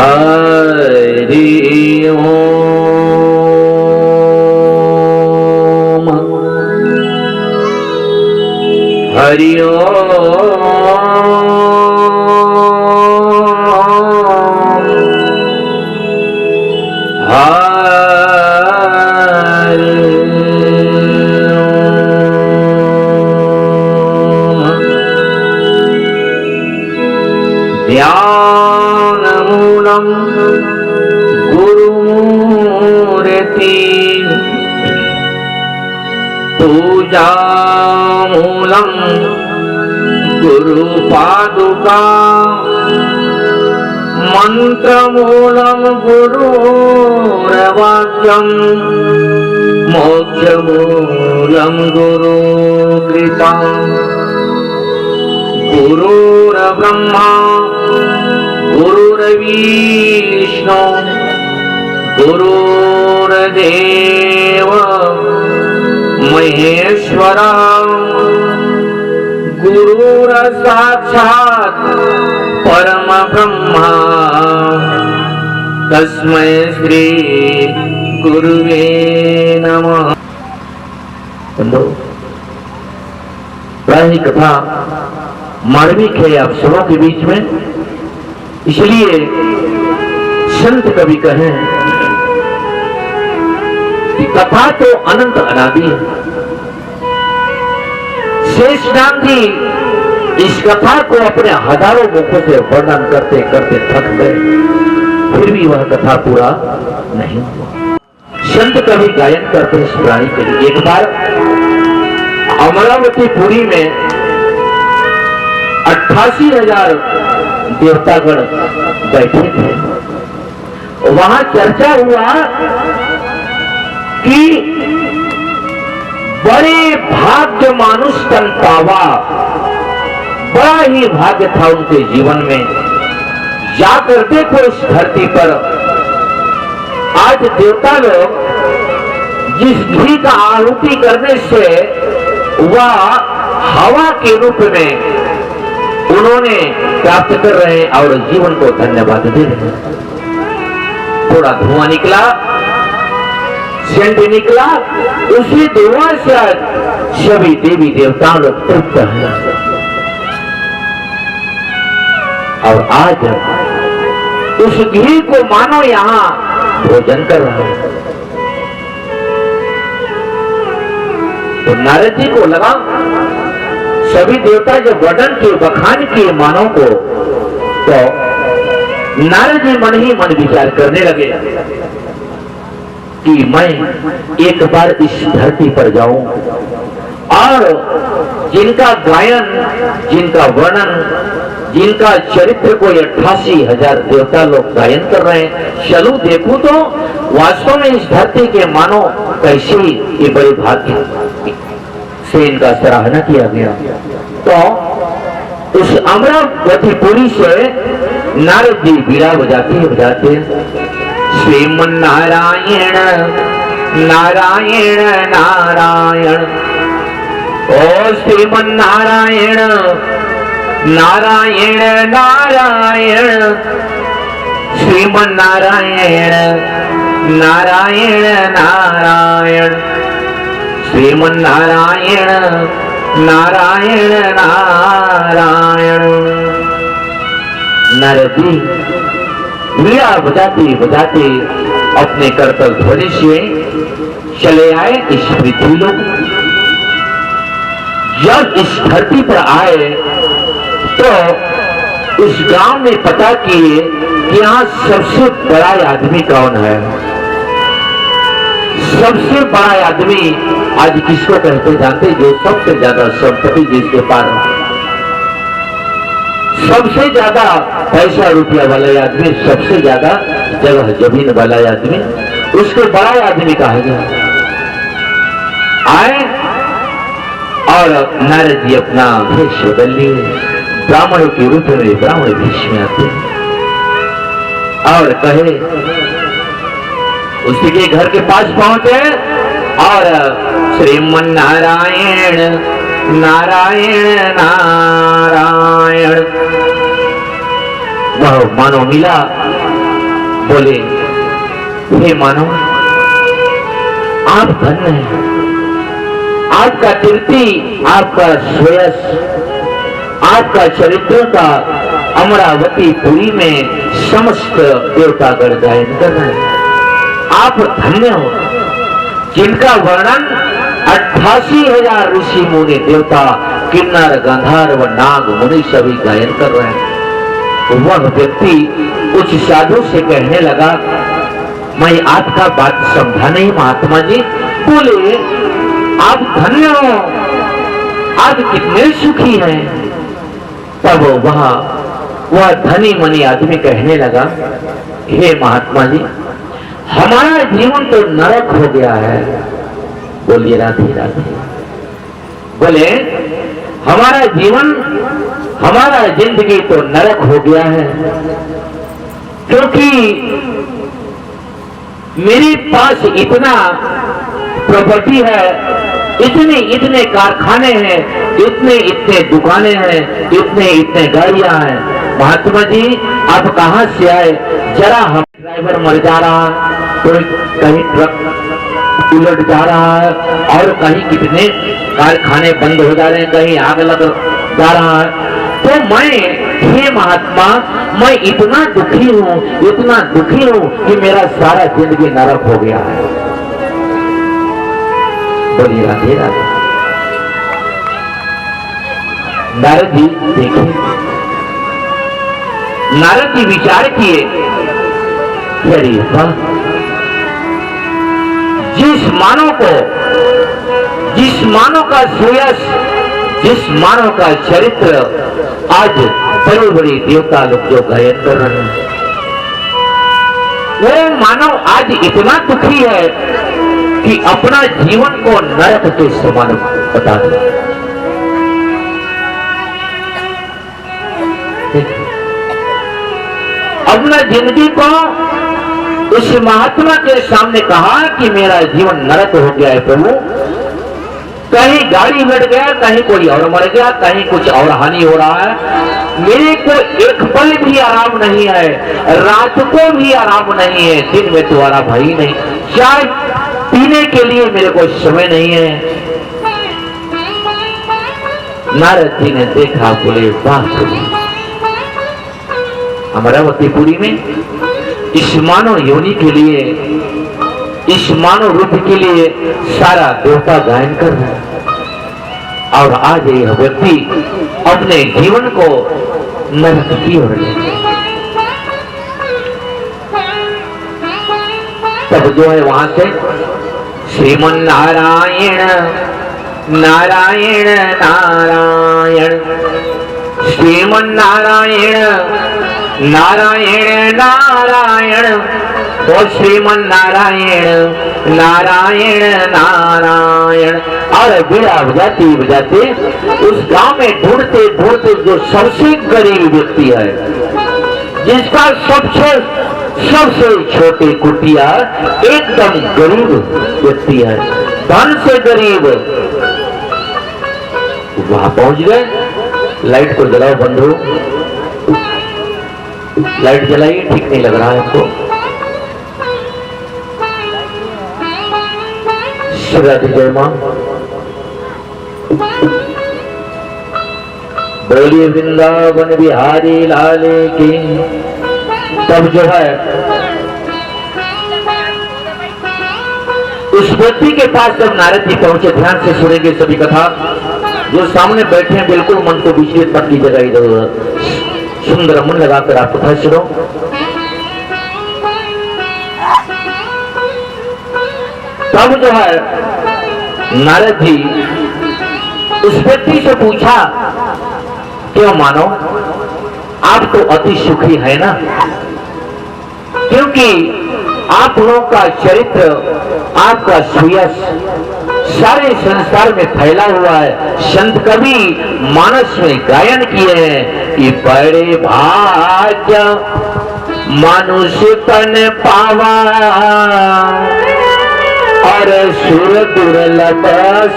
हरि ओम हरि ध्यानमूलं गुरुमूर्ति पूजामूलं गुरुपादुका मंत्रमूलं गुरुर्वाक्यं मोक्षमूलं गुरुकृपा गुरुर्ब्रह्मा गुरुर्विष्णु गुरुर्देव महेश्वरा गुरुर्साक्षात् परम ब्रह्मा तस्मै श्री गुरुवे नमः। प्रायः कथा मार्मिक है आप सभा के बीच में, इसलिए संत कवि कहें कि कथा तो अनंत अनादि है। शेष नाग जी इस कथा को अपने हजारों मुखों से वर्णन करते करते थक गए, फिर भी वह कथा पूरा नहीं हुआ। संत कवि गायन करते इस प्राणी के लिए। एक बार अमरावतीपुरी में 88,000 देवतागण बैठे थे। वहां चर्चा हुआ कि बड़े भाग्य मानुष तन पावा, बड़ा ही भाग्य था उनके जीवन में। जाकर देखो इस धरती पर आज देवता लोग जिस घी का आहुति करने से वह हवा के रूप में उन्होंने प्राप्त कर रहे हैं और जीवन को धन्यवाद दे रहे हैं। थोड़ा धुआं निकला, सेंट निकला, उसी धुआं से आज सभी देवी देवता लोग तृप्त हैं। और आज उस घी को मानो यहां भोजन कर रहा है। तो नारद जी को लगा, सभी देवता जब वर्णन किए, बखान किए मानव को, तो नारद जी मन ही मन विचार करने लगे कि मैं एक बार इस धरती पर जाऊं और जिनका गायन, जिनका वर्णन, जिनका चरित्र को 88,000 देवता लोग गायन कर रहे हैं, चलूं देखूं तो वास्तव में इस धरती के मानो कैसे ये बड़े भाग्य से इनका सराहना किया गया। तो उस अमरावतीपुरी से नारद जी बीड़ा बजाते बजाते श्रीमन्नारायण नारायण नारायण, ओ श्रीमन्नारायण नारायण नारायण, श्रीमन्नारायण नारायण नारायण, श्रीमन्नारायण नारायण नारायण। नारद जी वीणा बजाते बजाते अपने करतल ध्वनि से चले आए इस पृथ्वी लोक। जब इस धरती पर आए तो उस गांव में पता किए कि यहाँ सबसे बड़ा आदमी कौन है। सबसे बड़ा आदमी आज किसको कहते जानते? जो सबसे ज्यादा संपत्ति जिसके पास, सबसे ज्यादा पैसा रुपया वाला आदमी, सबसे ज्यादा जगह जमीन वाला आदमी, उसको बड़ा आदमी कहा गया। आए और नारद जी अपना भेष बदल लिए, ब्राह्मणों के रूप में ब्राह्मण भेष में आते और कहे, उसी के घर के पास पहुंचे और श्रीमन्नारायण नारायण नारायण वह मानो मिला बोले, हे मानव, आप धन्य हैं, आपका कीर्ति, आपका श्रेयस, आपका चरित्र का अमरावती पुरी में समस्त देवतागण गायन कर रहे हैं। आप धन्य हो, जिनका वर्णन 88,000 ऋषि मुनि देवता, किन्नर, गंधर्व, नाग मुनि सभी गायन कर रहे हैं। वह व्यक्ति उस साधु से कहने लगा, मैं आपका बात समझा नहीं महात्मा जी। बोले, आप धन्य हो, आप कितने सुखी हैं। तब वह धनी मनी आदमी कहने लगा, हे महात्मा जी, हमारा जीवन तो नरक हो गया है। बोलिए राधे राधे। बोले, हमारा जीवन, हमारा जिंदगी तो नरक हो गया है, क्योंकि मेरे पास इतना प्रॉपर्टी है, इतने इतने कारखाने हैं, इतने इतने दुकानें हैं, इतने इतने गाड़ियां हैं। महात्मा जी, आप कहां से आए? जरा हम ड्राइवर मर जा रहा है, कोई कहीं ट्रक उलट जा रहा है, और कहीं कितने कारखाने बंद हो जा रहे हैं, कहीं आग लग जा रहा है। तो मैं, हे महात्मा, मैं इतना दुखी हूं, इतना दुखी हूं कि मेरा सारा जिंदगी नरक हो गया है। बोलिए राधे राधे। नारद जी देखिए, नारद जी विचार किए, अरे वाह, जिस मानव का श्रेयस, जिस मानव का चरित्र आज बड़े बड़े देवता लोग जो गायन कर रहे हैं, वो मानव आज इतना दुखी है कि अपना जीवन को नरक के समान बता दे। अपना जिंदगी को उस महात्मा के सामने कहा कि मेरा जीवन नरक हो गया है प्रभु। कहीं गाड़ी उलट गया, कहीं कोई और मर गया, कहीं कुछ और हानि हो रहा है। मेरे को एक पल भी आराम नहीं है, रात को भी आराम नहीं है, दिन में तो आराम है ही नहीं, चाय पीने के लिए मेरे को समय नहीं है। नारद जी ने देखा, बोले वाह, अमरावतीपुरी में इस मानव योनि के लिए, इस मानव रूप के लिए सारा देवता गायन कर रहा है, और आज यह व्यक्ति अपने जीवन को नरक की ओर ले गया। तब जो है वहां से श्रीमन नारायण नारायण नारायण, श्रीमन नारायण नारायण नारायण, ओ श्रीमन नारायण नारायण नारायण। और बेड़ा बजाते उस गांव में ढूंढते ढूंढते जो सबसे गरीब व्यक्ति है, जिसका सबसे छोटे कुटिया, एकदम गरीब व्यक्ति है, धन से गरीब, वहां पहुंच गए। लाइट को जलाओ बंधु, लाइट जलाइए, ठीक नहीं लग रहा है आपको। शिवरात्रि जय मां, बोलिए वृंदावन बिहारी लाल की। तब जो है उस व्यक्ति के पास जब नारद जी पहुंचे, ध्यान से सुनेंगे सभी कथा, जो सामने बैठे हैं बिल्कुल मन को विचलित मत कीजिएगा, इधर उधर सुंदर मन लगाकर आप कथा सुनो। तब जो है नारद जी उस व्यक्ति से पूछा, क्यों मानो, आप तो अति सुखी है ना, क्योंकि आप लोगों का चरित्र, आपका सुयश सारे संसार में फैला हुआ है। संत कवि मानस में गायन किए हैं कि बड़े भाग्य मनुष्य तन पावा, और सुर दुर्लभ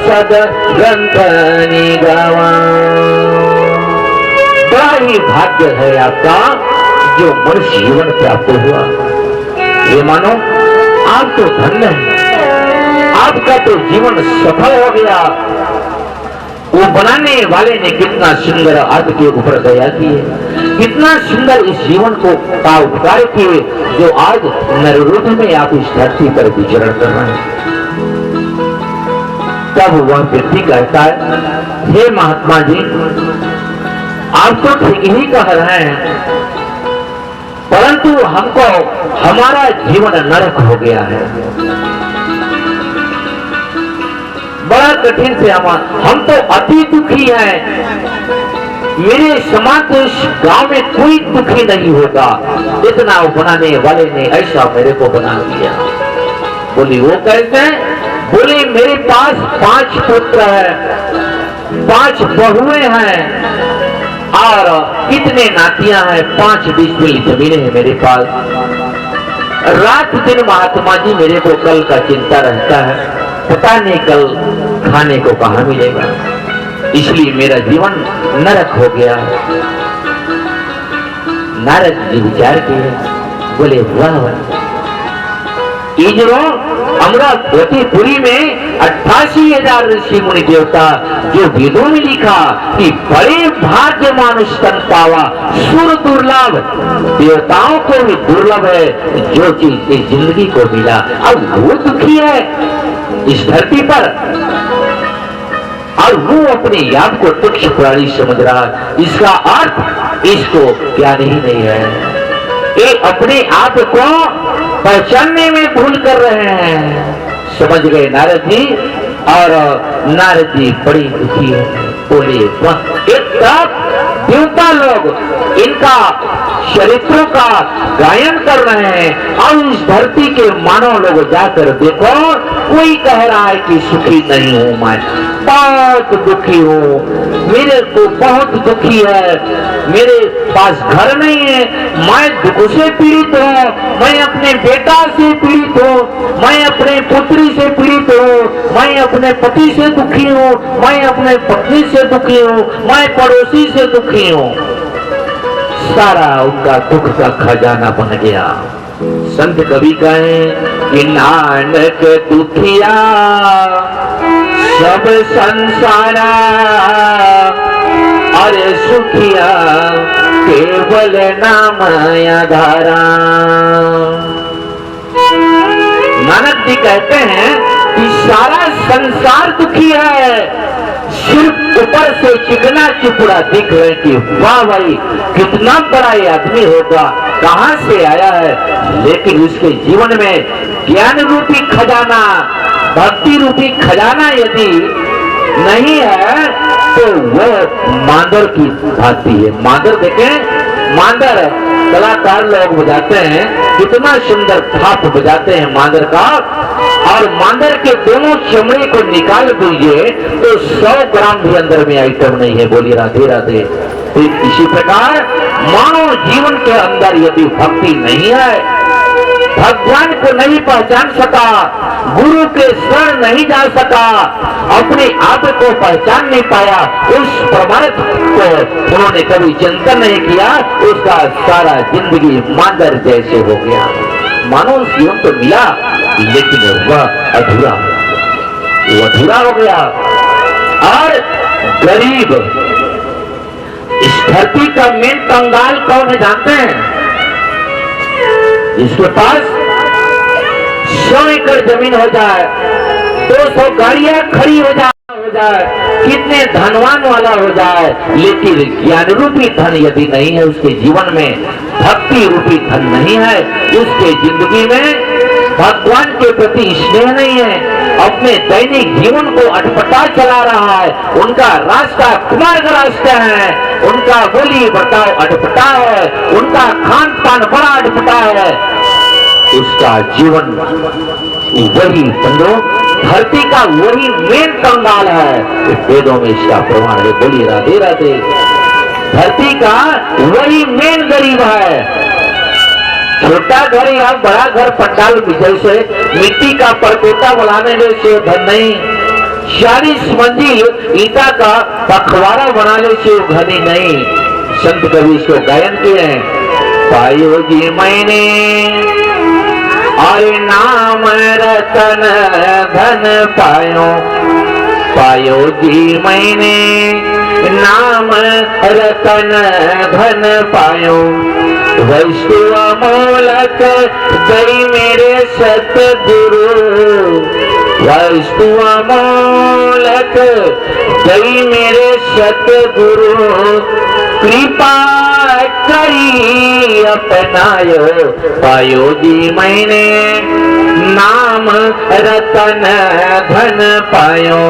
सद ग्रंथ निगवा। बड़ा ही भाग्य है आपका जो मनुष्य जीवन प्राप्त हुआ। ये मानो आप तो धन्य हैं, आपका तो जीवन सफल हो गया। वो बनाने वाले ने कितना सुंदर अर्थ के ऊपर दया की है, कितना सुंदर इस जीवन को का उपकार किए, जो आज नररूप में आप इस धरती पर विचरण कर रहे हैं। तब वह व्यक्ति कहता है, हे महात्मा जी, आप तो ठीक ही कह रहे हैं, परंतु हमको हमारा जीवन नरक हो गया है, बड़ा कठिन से हम तो अति दुखी हैं। मेरे समान तो इस गांव में कोई दुखी नहीं होगा। इतना बनाने वाले ने ऐसा मेरे को बना दिया। बोली वो कैसे? बोले मेरे पास 5 पुत्र है, 5 बहुएं हैं और कितने नातियां हैं, 5 बीस जमीनें हैं मेरे पास। रात दिन महात्मा जी मेरे को कल का चिंता रहता है, पता नहीं कल खाने को कहां मिलेगा, इसलिए मेरा जीवन नरक हो गया। नारद जी विचार किए, बोले वाह वाह, अमरावतीपुरी में 88,000 ऋषि मुनि देवता, जो वेदों में लिखा कि बड़े भाग्य मानुष तन पावा, सुर दुर्लभ, देवताओं को भी दुर्लभ है जो चीज इस जिंदगी को मिला। अब वो दुखी है इस धरती पर और वो अपने याद को तुच्छ प्राणी समझ रहा है। इसका अर्थ इसको ज्ञान ही नहीं है, ये अपने आप को पहचानने में भूल कर रहे हैं। समझ गए नारद जी, और नारद जी बड़ी दुखी है। बोले एक तरफ देवता लोग इनका चरित्रों का गायन कर रहे हैं और इस धरती के मानव लोग जाकर देखो, कोई कह रहा है कि सुखी नहीं हूं, मैं बहुत दुखी हूं, मेरे को बहुत दुखी है, मेरे पास घर नहीं है, मैं दुख से पीड़ित हूं, मैं अपने बेटा से पीड़ित हूं, मैं अपने पुत्री से पीड़ित हूं, मैं अपने पति से दुखी हूं, मैं अपने पत्नी से दुखी हूं, मैं पड़ोसी से दुखी हूं। सारा उनका दुख का खजाना बन गया। संत कवि कहें कि नानक दुखिया सब संसारा, अरे सुखिया केवल नाम आधारा। नानक जी कहते हैं कि सारा संसार दुखी है, सिर्फ ऊपर से चिकना चुपड़ा दिख रहे कि वाह भाई कितना बड़ा ये आदमी होगा, कहां से आया है, लेकिन उसके जीवन में ज्ञान रूपी खजाना, भक्ति रूपी खजाना यदि नहीं है तो वह मांदर की भांति है। मांदर देखें, मांदर कलाकार लोग बजाते हैं, कितना सुंदर थाप बजाते हैं मांदर का, और मांदर के दोनों चमड़े को निकाल दीजिए तो 100 ग्राम भी अंदर में आइटम नहीं है। बोलिए राधे राधे। तो इसी प्रकार मानव जीवन के अंदर यदि भक्ति नहीं है, भगवान को नहीं पहचान सका, गुरु के शरण नहीं जा सका, अपने आप को पहचान नहीं पाया, उस परमार्थ को उन्होंने कभी चिंतन नहीं किया, उसका सारा जिंदगी मांदर जैसे हो गया। मानव जीवन तो मिला लेकिन वह अधूरा, वो अधूरा हो गया। और गरीब, इस धरती का मेन कंगाल कौन है जानते हैं? जिसके पास 100 एकड़ जमीन हो जाए, 200 गाड़ियां खड़ी हो जाए, कितने धनवान वाला हो जाए, लेकिन ज्ञान रूपी धन यदि नहीं है उसके जीवन में, भक्ति रूपी धन नहीं है उसके जिंदगी में, भगवान के प्रति स्नेह नहीं है, अपने दैनिक जीवन को अटपटा चला रहा है, उनका रास्ता कुमार्ग रास्ता है, उनका बोली बर्ताव अटपटा है, उनका खान पान बड़ा अटपटा है, उसका जीवन वही बंदो धरती का वही मेन कंगाल है। वेदों में इसका प्रमाण है। बोलिए राधे राधे। धरती का वही मेन गरीब है। छोटा घर या बड़ा घर पंडाल जैसे मिट्टी का परकोटा बनाने से धन नहीं, 40 मंजिल ईटा का पखवाड़ा बनाने से घनी नहीं। संत कवि इसको गायन किए हैं। पायो जी मैंने अरे नाम रतन धन पायो, पायो जी मैंने नाम रतन धन पायो। वस्तु अमोलक दई मेरे सतगुरु, वस्तु अमोलक दई मेरे सतगुरु। कृपा करी अपनायो, पायो जी मैंने नाम रतन धन पायो।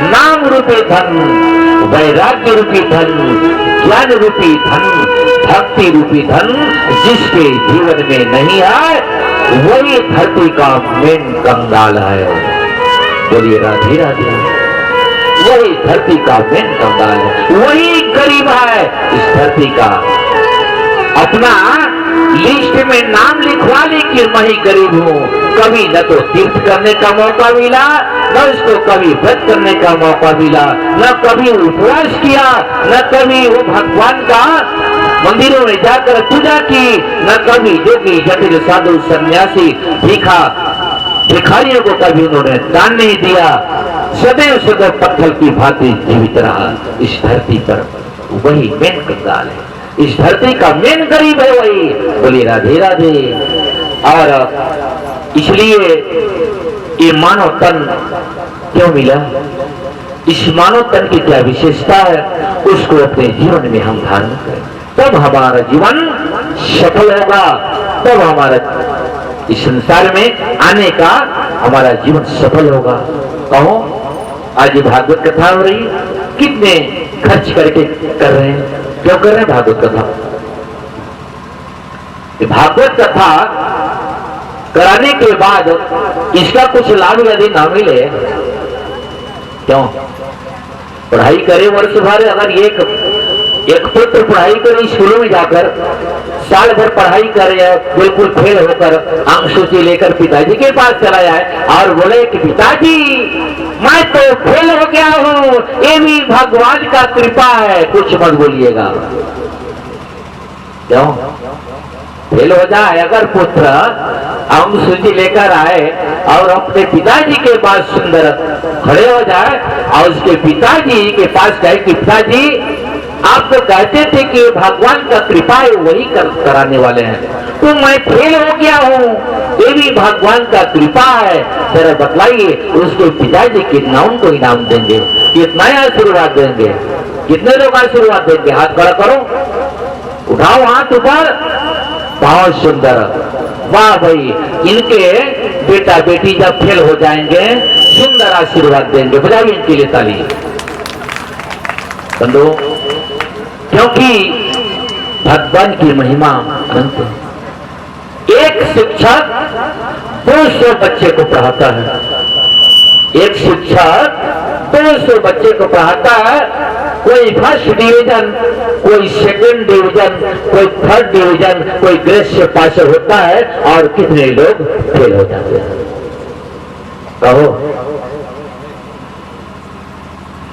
नाम रूपी धन, वैराग्य रूपी धन, ज्ञान रूपी धन, भक्ति रूपी धन जिसके जीवन में नहीं है, वही धरती का मेन कंगाल है। बोलिए राधे राधे। वही धरती का मेन कंगाल है, वही गरीब है इस धरती का। अपना लिस्ट में नाम लिखवा ली कि मैं ही गरीब हूँ। कभी न तो तीर्थ करने का मौका मिला, न उसको कभी व्रत करने का मौका मिला, न कभी उपवास किया, न कभी वो भगवान का मंदिरों में जाकर पूजा की, न कभी जोगी जटिल साधु सन्यासी भिखारियों को कभी उन्होंने दान नहीं दिया। सदैव सदैव पत्थर की भांति जीवित रहा इस धरती पर। वही मेन कंगाल है, इस धरती का मेन गरीब है वही। बोली राधे राधे। और इसलिए ये मानव तन क्यों मिला, इस मानव तन की क्या विशेषता है, उसको अपने जीवन में हम धारण करें, तब हमारा जीवन सफल होगा, तब हमारा इस संसार में आने का हमारा जीवन सफल होगा। कहो आज भागवत कथा हो रही, कितने खर्च करके कर रहे हैं, क्यों कर रहे हैं भागवत कथा? भागवत कथा कराने के बाद इसका कुछ लाभ यदि ना मिले, क्यों? पढ़ाई करे वर्ष भर, अगर एक पुत्र पढ़ाई करे स्कूलों में जाकर साल भर पढ़ाई करे, बिल्कुल फेल होकर अंक सूची लेकर पिताजी के पास चला जाए और बोले कि पिताजी मैं तो फेल हो गया हूँ, ये भी भगवान का कृपा है, कुछ मत बोलिएगा। क्यों? फेल हो जाए अगर पुत्र अंक सूची लेकर आए और अपने पिताजी के पास सुंदर खड़े हो जाए और उसके पिताजी के पास कहे कि पिताजी आप तो कहते थे कि भगवान का कृपा है, वही कराने वाले हैं, तो मैं फेल हो गया हूँ, ये भी भगवान का कृपा है, जरा बतलाइए। उसके पिताजी कितना उनको इनाम देंगे, कितना आशीर्वाद देंगे, कितने लोग आशीर्वाद देंगे? हाथ खड़ा करो, उठाओ हाथ ऊपर। बहुत सुंदर, वाह भाई, इनके बेटा बेटी जब फेल हो जाएंगे सुंदर आशीर्वाद देंगे, बजाइए इनके लिए ताली। बंधु, क्योंकि भगवान की महिमा अनंत है। एक शिक्षक 200 बच्चे को पढ़ाता है, एक शिक्षक 200 बच्चे को पढ़ाता है। कोई फर्स्ट डिवीजन, कोई सेकंड डिवीजन, कोई थर्ड डिवीजन, कोई ग्रेड से पास होता है और कितने लोग फेल हो जाते हैं। कहो,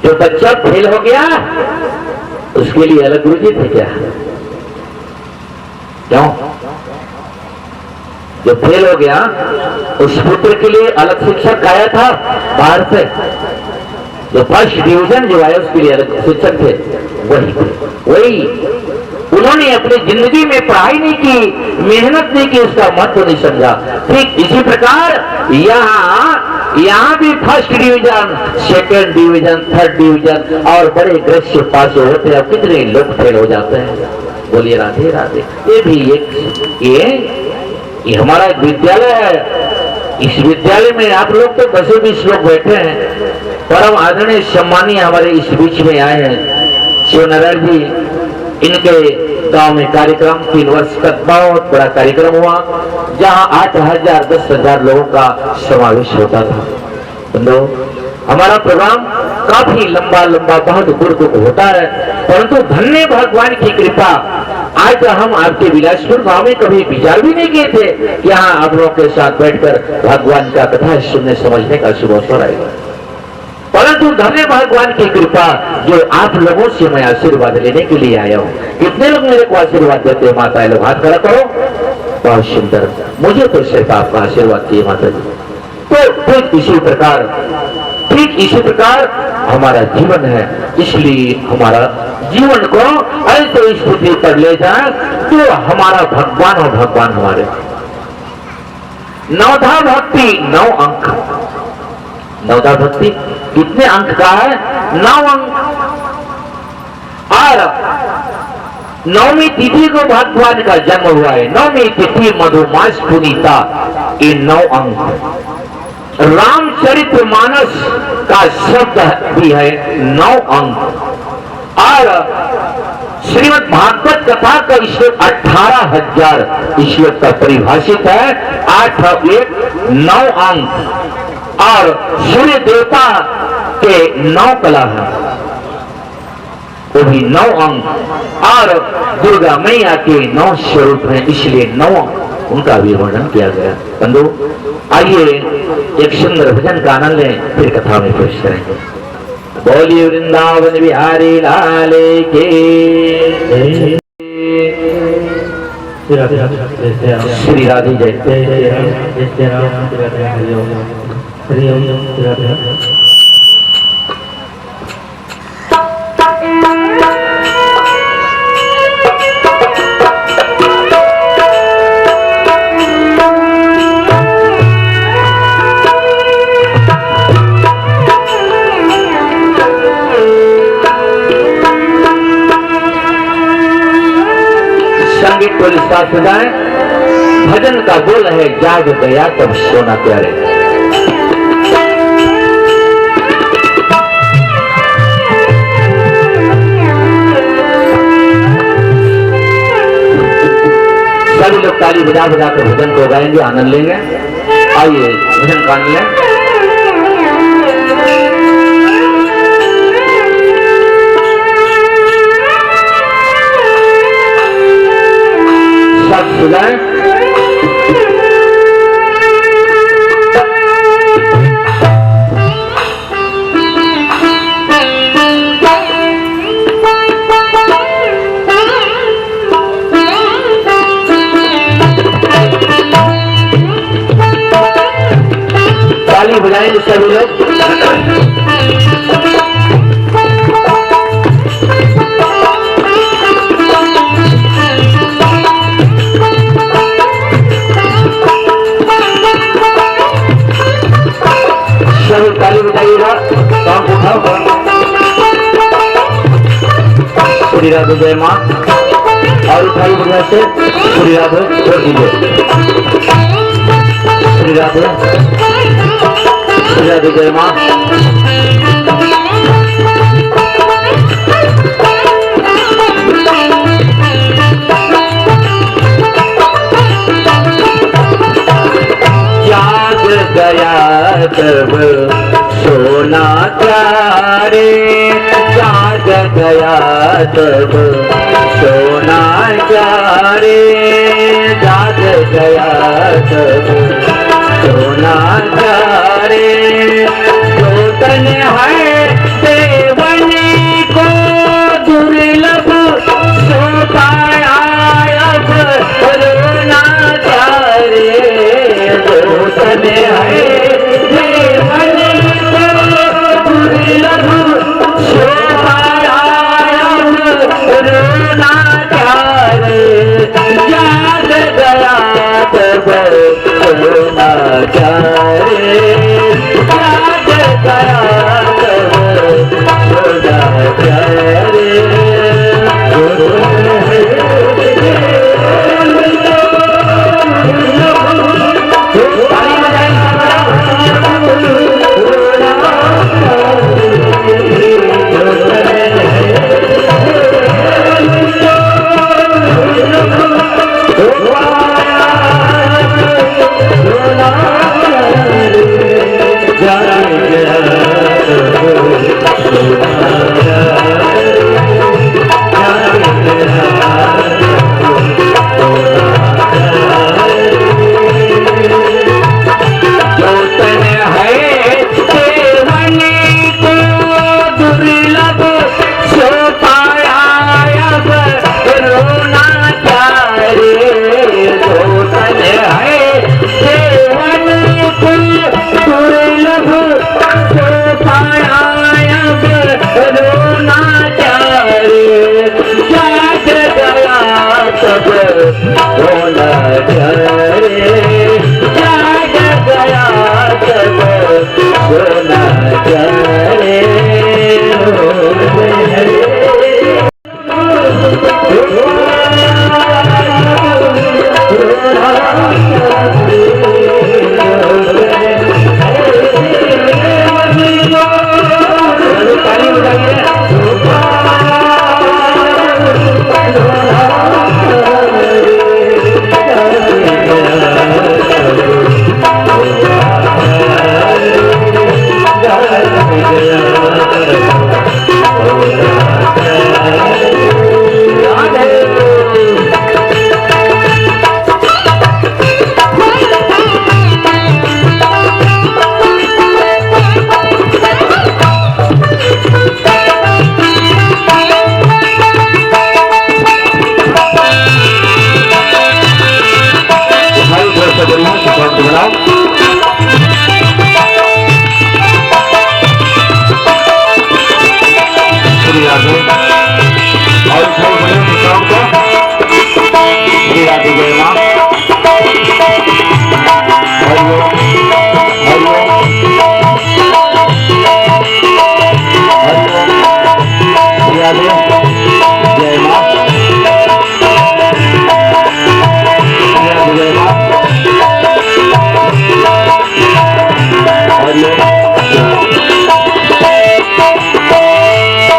जो बच्चा फेल हो गया उसके लिए अलग गुरुजी थे क्या? क्यों? जो फेल हो गया उस पुत्र के लिए अलग शिक्षक आया था बाहर से, जो फर्स्ट डिवीजन जो आया उसके लिए अलग शिक्षक थे, वही उन्होंने अपनी जिंदगी में पढ़ाई नहीं की, मेहनत नहीं की, उसका महत्व नहीं समझा। ठीक इसी प्रकार यहाँ भी first division, second division, third division और बड़े ग्रेड से पास होते हैं, कितने लोग फेल हो जाते हैं। बोलिए राधे राधे। ये भी ये हमारा एक विद्यालय है। इस विद्यालय में आप लोग तो 10-20 लोग बैठे हैं, परम आदरणीय सम्मानीय हमारे इस बीच में आए हैं शिवनारायण जी। इनके गांव में कार्यक्रम 3 वर्ष तक बहुत बड़ा कार्यक्रम हुआ, जहां 8,000 10,000 लोगों का समावेश होता था। तो हमारा प्रोग्राम काफी लंबा बहुत दूर तक होता है, परंतु धन्य भगवान की कृपा आज हम आपके बिलासपुर गांव में कभी विचार भी नहीं किए थे कि यहाँ आप लोगों के साथ बैठकर भगवान का कथा सुनने समझने का शुभ अवसर आएगा। परंतु धन्य भगवान की कृपा जो आप लोगों से मैं आशीर्वाद लेने के लिए आया हूँ। कितने लोग मेरे को आशीर्वाद देते हैं? माताएं लोग हाथ खड़ा करो। बहुत सुंदर, मुझे तो सिर्फ आपका आशीर्वाद चाहिए माता जी। तो ठीक इसी प्रकार हमारा जीवन है, इसलिए हमारा जीवन को ऐसे स्थिति पर ले जाए तो हमारा भगवान और भगवान हमारे। नवधा भक्ति 9 अंक, नवधा भक्ति कितने अंक का है? 9 अंक। और 9वीं तिथि को भगवान का जन्म हुआ है, 9वीं तिथि मधुमास पुनीता, ये 9 अंक। रामचरितमानस का शब्द भी है 9 अंक। और श्रीमद् भागवत कथा का श्लोक 18,000 श्लोक का परिभाषित है, 8 और 1 9 अंक। और सूर्य देवता के 9 कला है, वो भी 9 अंक। और दुर्गा मैया के 9 स्वरूप हैं, इसलिए 9 अंक उनका भी वर्णन किया गया। बंधु आइए एक सुंदर भजन का आनंद लें, फिर कथा में प्रवेश करेंगे। बोलिए वृंदावन बिहारी लाल के। श्री राधे जय। संगीत को साथ सजाएं। भजन का बोल है, जाग गया तब सोना प्यारे। सभी लोग ताली बजा बजा कर भजन को गाएंगे, आनंद लेंगे। आइए भजन का आनंद लें। सब सुनाए। ताली बजाएंगे सभी लोग। ताली बजाइएगा, काम उठाओ। श्री राधे जय माँ। और उठाई बढ़िया से श्री राधे छोड़ दीजिए। श्री राधे जय माँ। जाग गया तब सोना प्यारे, जाग गया तब सोना प्यारे, जाग गया तब सोना प्यारे। जो तन है देवन को दुर्लभ, सो पाया अब रोना प्यारे। जो तन है देवन को दुर्लभ, सो पाया अब रोना प्यारे। जाग गया तब सोना प्यारे, जाग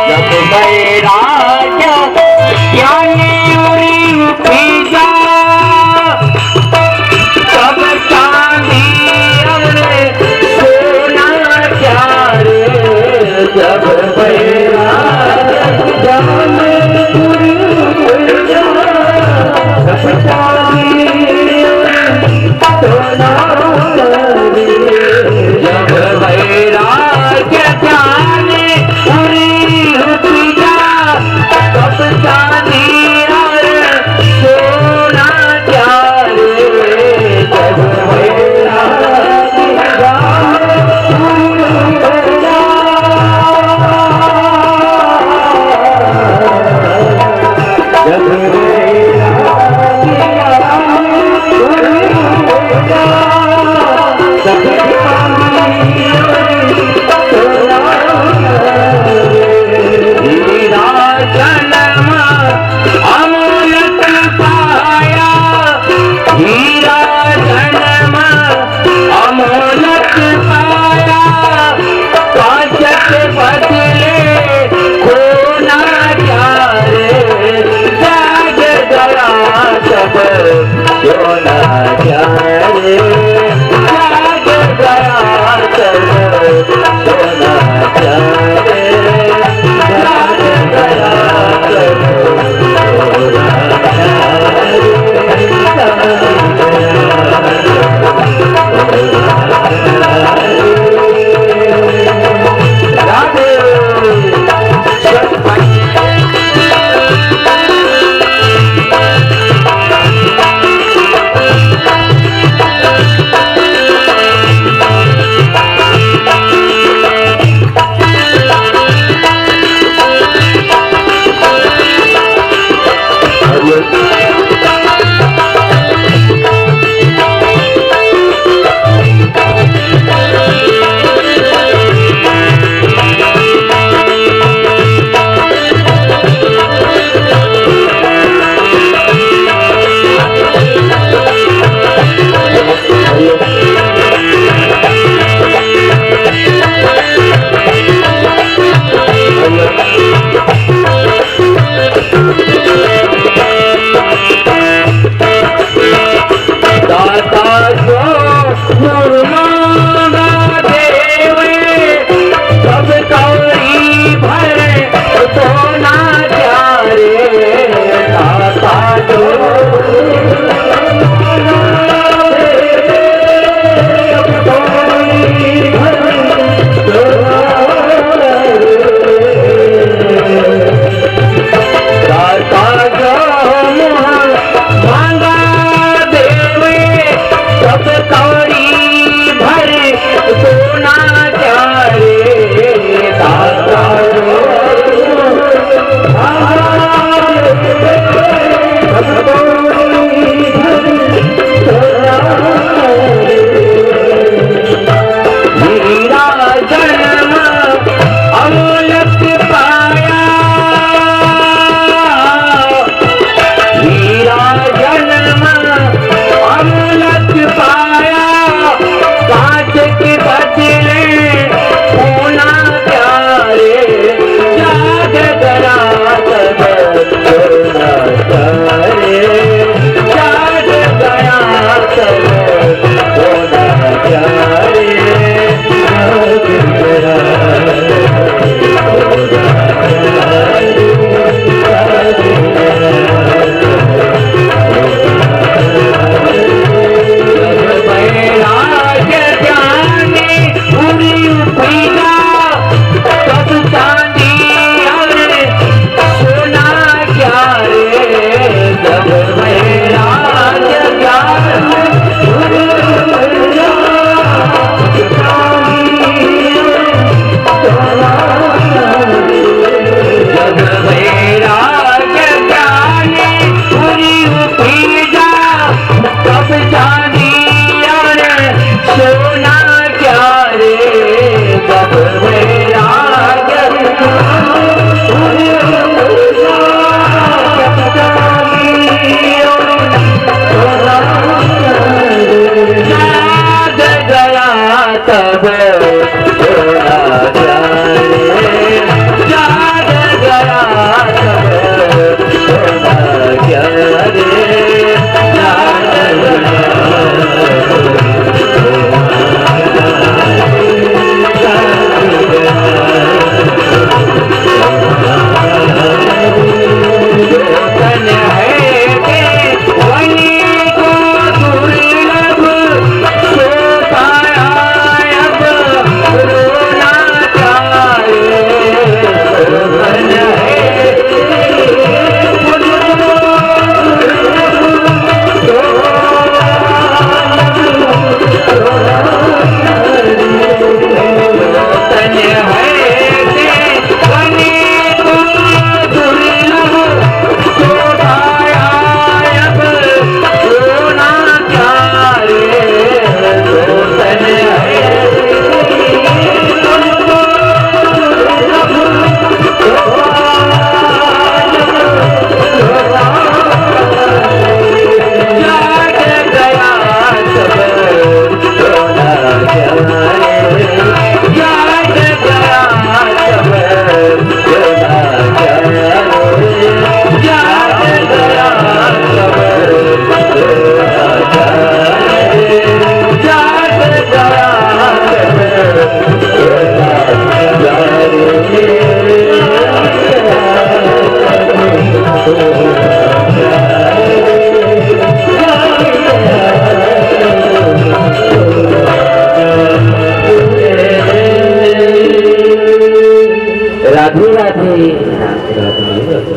जब बैराग्य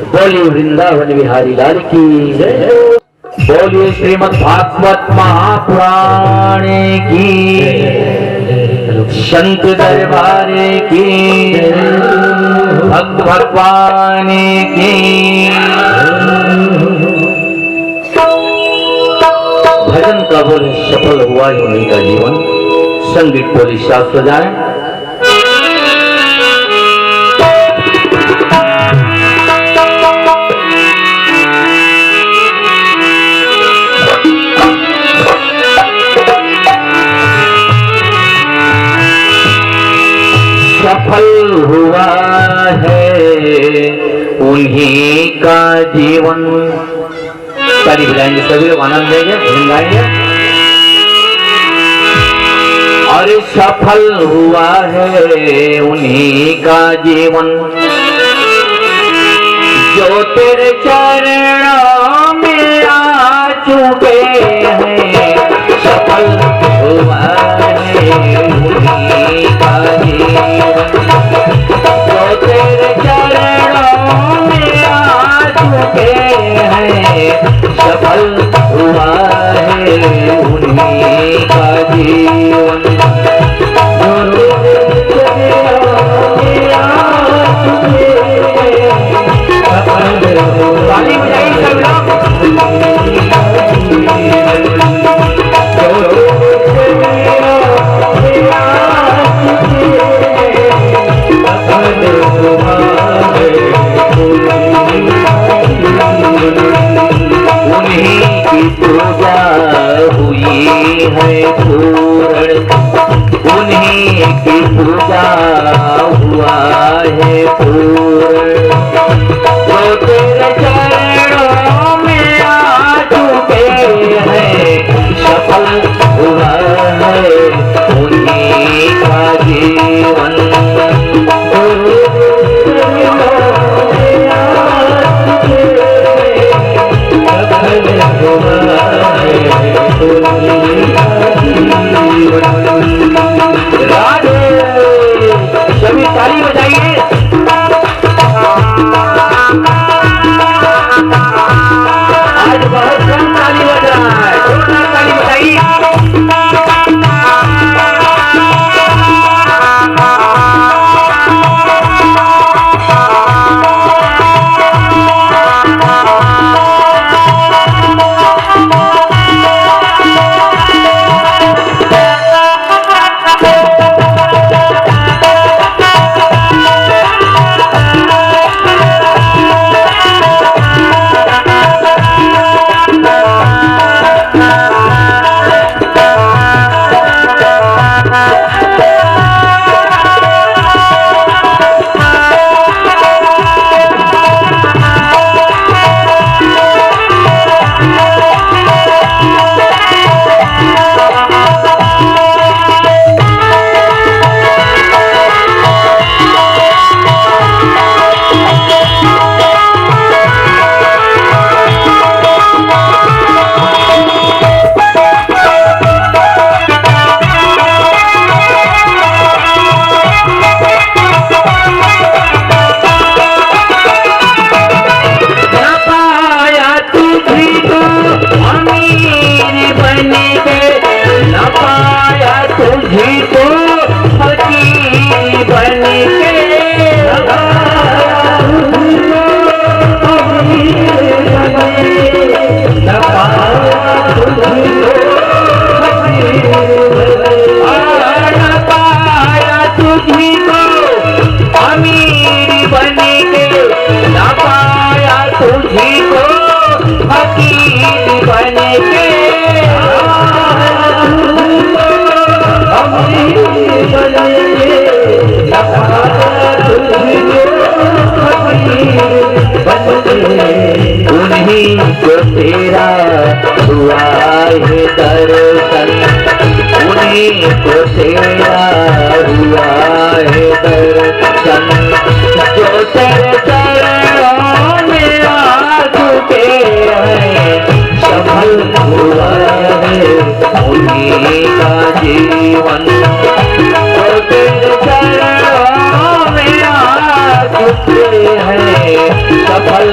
बोलिए वृंदावन बिहारी लाल की जय। बोलिए श्रीमद् भागवत महापुराण की, संत दरबार की, भक्त भगवान की। भजन का बोले सफल हुआ ही उन्हीं का जीवन। संगीत बोली शास्त्र जाए। सफल हुआ है उन्हीं का जीवन। ताली बजाएंगे सभी लोग, आनंद लेंगे, भजन गाएंगे। और सफल हुआ है उन्हीं का जीवन जो तेरे चरणों में आ चुके हैं। सफल हुआ है उन्हीं का जीवन जो तेरे चरणों में आ चुके हैं। सफल हुआ है उन्हीं का जीवन जो तेरे चरणों में आ चुके हैं। ताली बजाइए सब लोग। उन्हीं की पूजा हुई है पूर्ण, उन्हीं की पूजा हुआ है पूर्ण जो तेरे चरणों में आ चुके हैं। सफल हुआ है उन्हीं का जीवन राधे। सभी ताली बजाइए। आज बहुत कम ताली बज रहा है, ताली बजाइए। उन्हीं को तेरा हुआ है दर्शन, उन्हीं को तेरा हुआ है दर्शन जो तेरे चरणों में आ चुके हैं। सफल हुआ है उन्हीं का जीवन जो तेरे चरणों में आ चुके हैं। सफल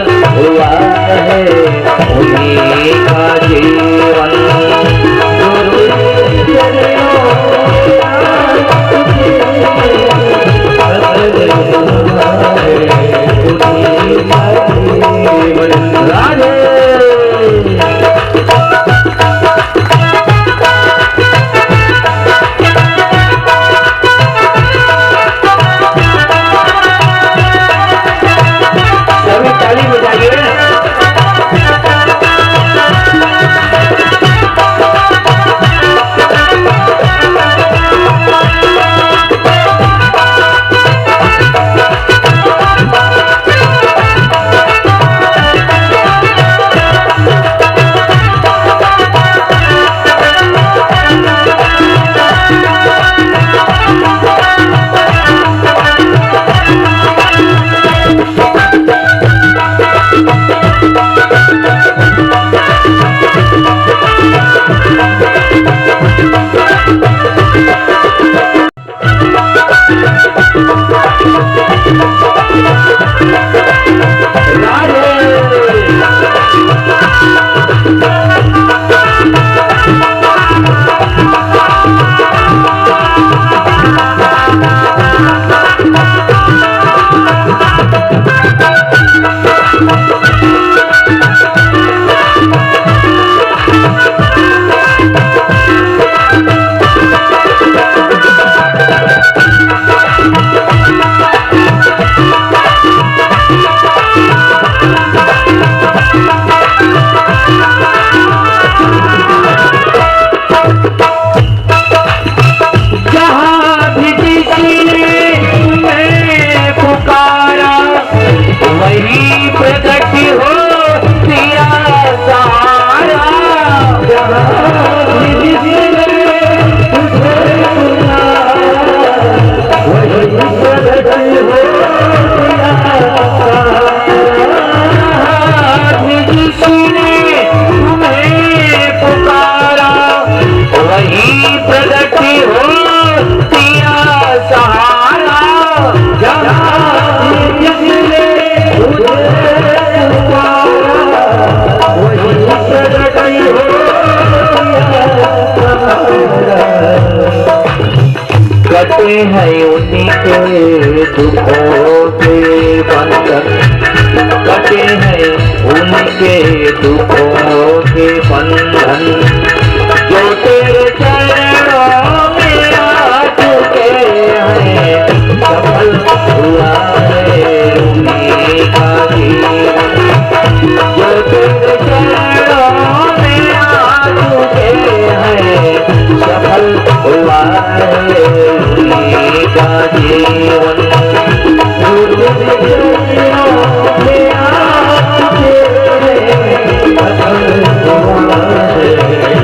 कटे हैं उन्हीं के दुखों के बंधन, कटे हैं उनके दुखों के बंधन, जो तेरे चरणों में आ चुके हैं। सफल हुआ है उन्हीं का जीवन, जो तेरे चरणों में आ चुके हैं। सफल हुआ है उन्हीं का जीवन, सफल हुआ है।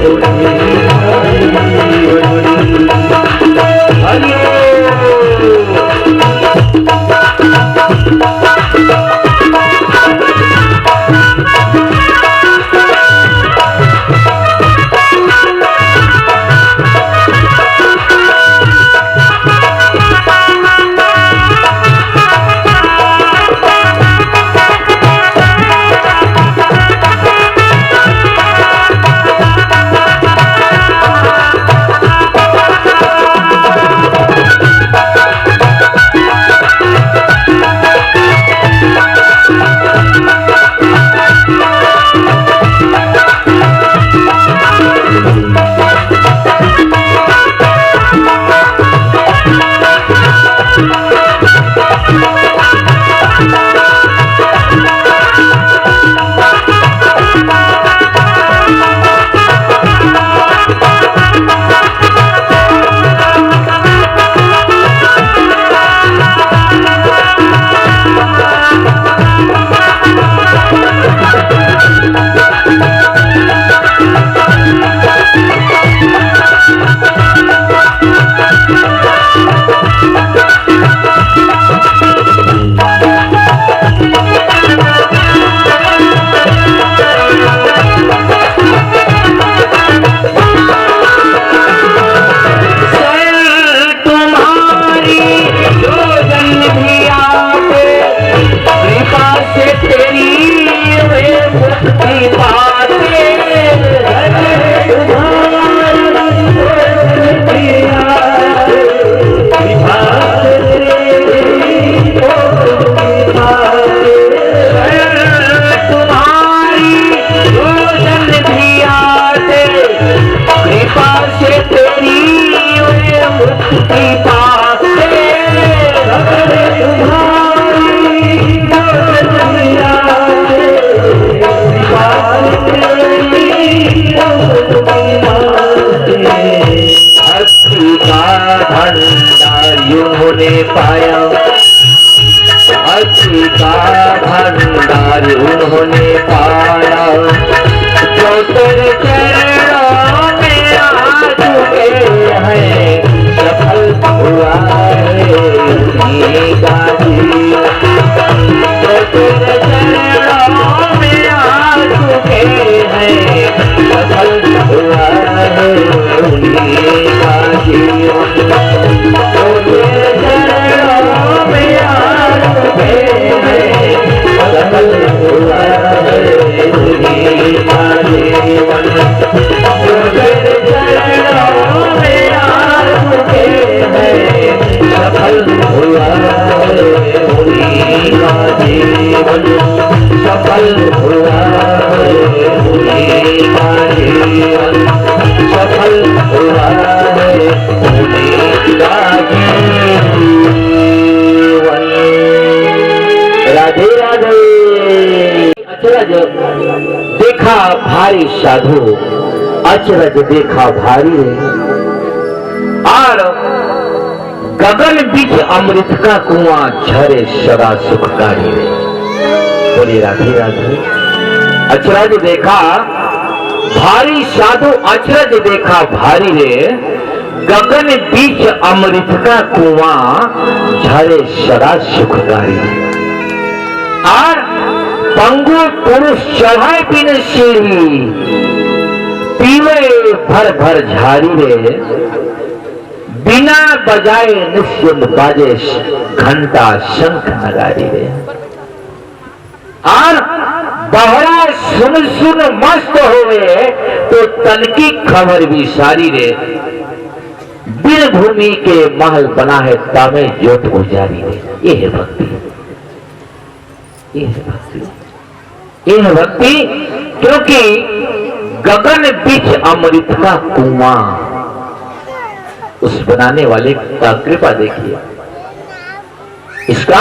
सफल हुआ है भोले का जीवन, सफल हुआ है भोले का जीवन। राधे राधे। अचरज देखा भारी साधु, अचरज देखा भारी रे, और गगन बीच अमृत का कुआं झरे सदा सुखकारी रे। बोले राधे राधे। अचरज देखा भारी साधु, अचरज देखा भारी रे, गगन बीच अमृत का कुआं झरे सदा सुखकारी रे। और पंगु पुरुष चढ़ाए बिन सीढ़ी, पीवे भर भर झारी रे, बिना बजाए निश्चिंत बाजे घंटा शंख नगारी रे। और बहरा सुन सुन मस्त होवे तो तन की खबर भी सारी रे, बिन भूमि के महल बना है तामे ज्योत उजारी रे। ये है भक्ति, ये है भक्ति, ये है भक्ति। क्योंकि गगन बीच अमृत का कुआं, उस बनाने वाले का कृपा देखिए, इसका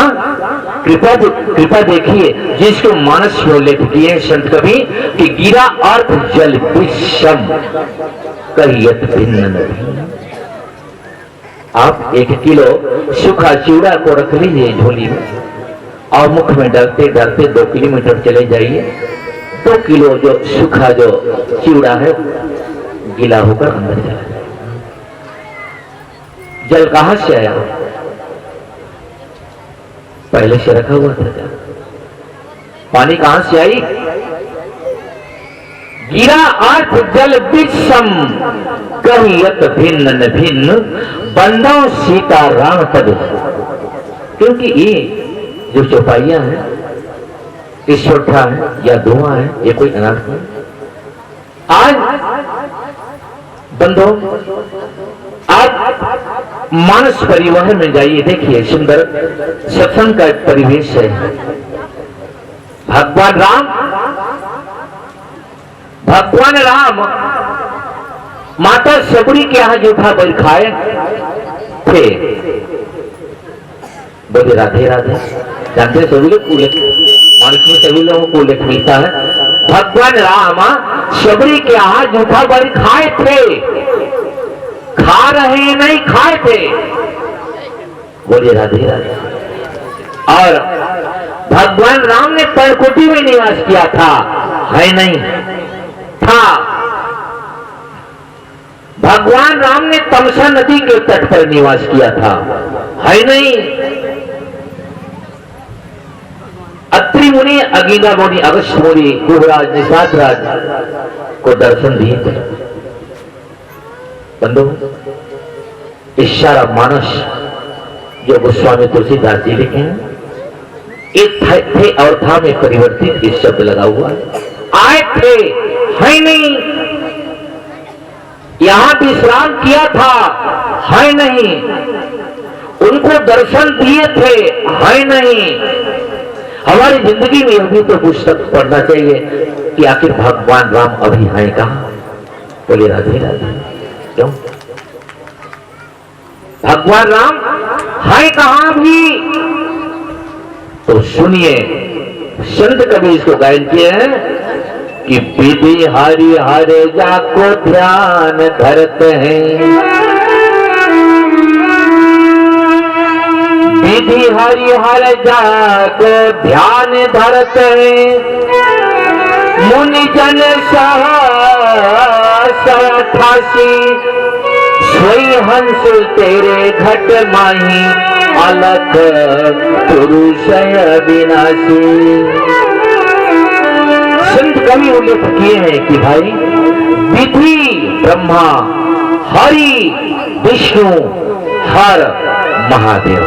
कृपा देखिए, जिसको मानस में उल्लेख किए संत कवि कि गिरा अर्थ जल विषम कहियत भिन्न नहीं। आप 1 किलो सूखा चिवड़ा को रख लीजिए झोली में, और मुख में डालते डालते 2 किलोमीटर चले जाइए, 2 किलो जो सूखा जो चिवड़ा है गीला होकर अंदर चला जाए। जल कहां से आया? पहले से रखा हुआ था जल। पानी कहां से आई? गिरा अर्थ जल विषम कहियत भिन्न न भिन्न, बंदो सीता राम पद। क्योंकि ये जो चौपाइयां हैं, ईश्वरठा है या धुआं है, ये कोई अनर्थ नहीं। आज बंदो आप मानस परिवहन में जाइए, देखिए सुंदर सत्संग का परिवेश है। भगवान राम माता सबरी के यहां जूठा बैल खाए थे। बोले राधे राधे। जानते सभी लोग मानस में सभी लोगों को उल्लेख मिलता है। भगवान राम सबरी के यहां जूठा बैल खाए थे, खा रहे नहीं खाए थे। बोलिए राधे राधे। और भगवान राम ने परकोटी में निवास किया था, है नहीं था। भगवान राम ने तमसा नदी के तट पर निवास किया था, है नहीं। अत्रि मुनि, अगीना मुनि, अगस्त्य मुनि, कुबराज, निषादराज को दर्शन दिए थे। बंधु, इस सारा मानस जो गोस्वामी तुलसीदास जी लिखे हैं, एक थे और था में परिवर्तित इस शब्द लगा हुआ है। आए थे, है नहीं। यहां विश्राम किया था, है नहीं। उनको दर्शन दिए थे, है नहीं। हमारी जिंदगी में यह भी तो पुस्तक पढ़ना चाहिए कि आखिर भगवान राम अभी हैं कहां? बोले राधे राधे। क्यों? भगवान राम है कहां भी? तो सुनिए, संत कवि इसको गायन किए हैं कि विधि हरि हरे जाको ध्यान धरते हैं, विधि हरि हर जाको ध्यान धरते हैं, मुनि जन सहसी सोई हंस तेरे घट माही, अलख पुरुष अविनाशी। संत कवि उल्लेख किए हैं कि भाई विधि ब्रह्मा, हरि विष्णु, हर महादेव।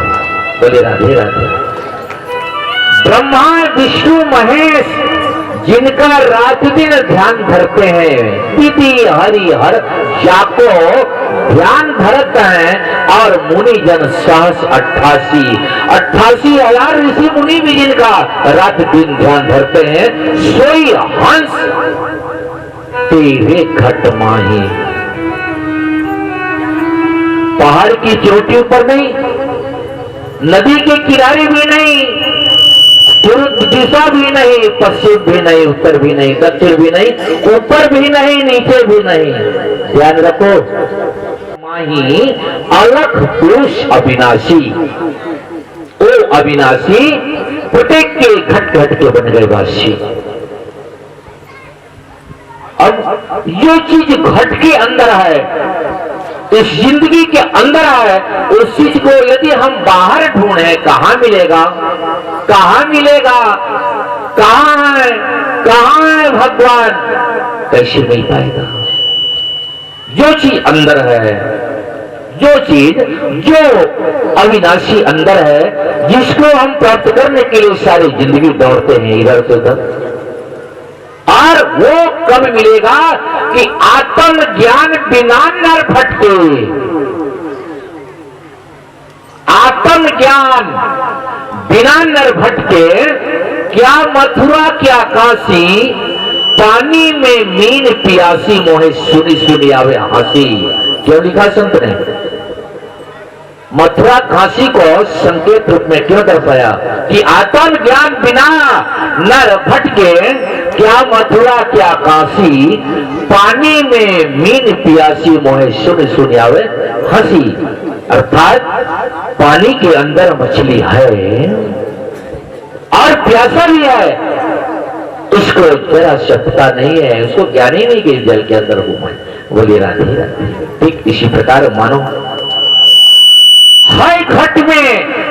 बोले राधे राधे। ब्रह्मा विष्णु महेश जिनका रात दिन ध्यान धरते हैं, विधि हरि हर जाको ध्यान धरते हैं और मुनि जन सहस 88,000 ऋषि मुनि भी जिनका रात दिन ध्यान धरते हैं, सोई हंस तेरे घट माही। पहाड़ की चोटी ऊपर नहीं, नदी के किनारे भी नहीं, पूर्व दिशा भी नहीं, पश्चिम भी नहीं, उत्तर भी नहीं, दक्षिण भी नहीं, ऊपर भी नहीं, नीचे भी नहीं। ध्यान रखो, माही अलख पुरुष अविनाशी। ओ अविनाशी प्रत्येक के घट घट के बन गए वासी। अब जो चीज घट के अंदर है, इस जिंदगी के अंदर है, उस चीज को यदि हम बाहर ढूंढे कहां मिलेगा? कहां मिलेगा? कहां है? कहां है भगवान? कैसे मिल पाएगा? जो चीज अंदर है, जो चीज जो अविनाशी अंदर है, जिसको हम प्राप्त करने के लिए सारी जिंदगी दौड़ते हैं इधर से उधर, और वो कब मिलेगा कि आत्म ज्ञान बिना नर भटके। आत्म ज्ञान बिना नर भटके, क्या मथुरा क्या काशी, पानी में मीन पियासी, मोहे सुनी सुनी आवे हंसी। क्यों लिखा संत ने? मथुरा काशी को संकेत रूप में क्यों दर्शाया कि आत्म ज्ञान बिना नर भटके, क्या मथुरा क्या काशी, पानी में मीन पियासी, मोहे सुन सुन आवे हंसी। अर्थात पानी के अंदर मछली है और प्यासा भी है, उसको जरा शक्ता नहीं है, उसको ज्ञान ही नहीं कि जल के अंदर घूमे, बोली राधे राधे। ठीक इसी प्रकार मानो हाय घट में,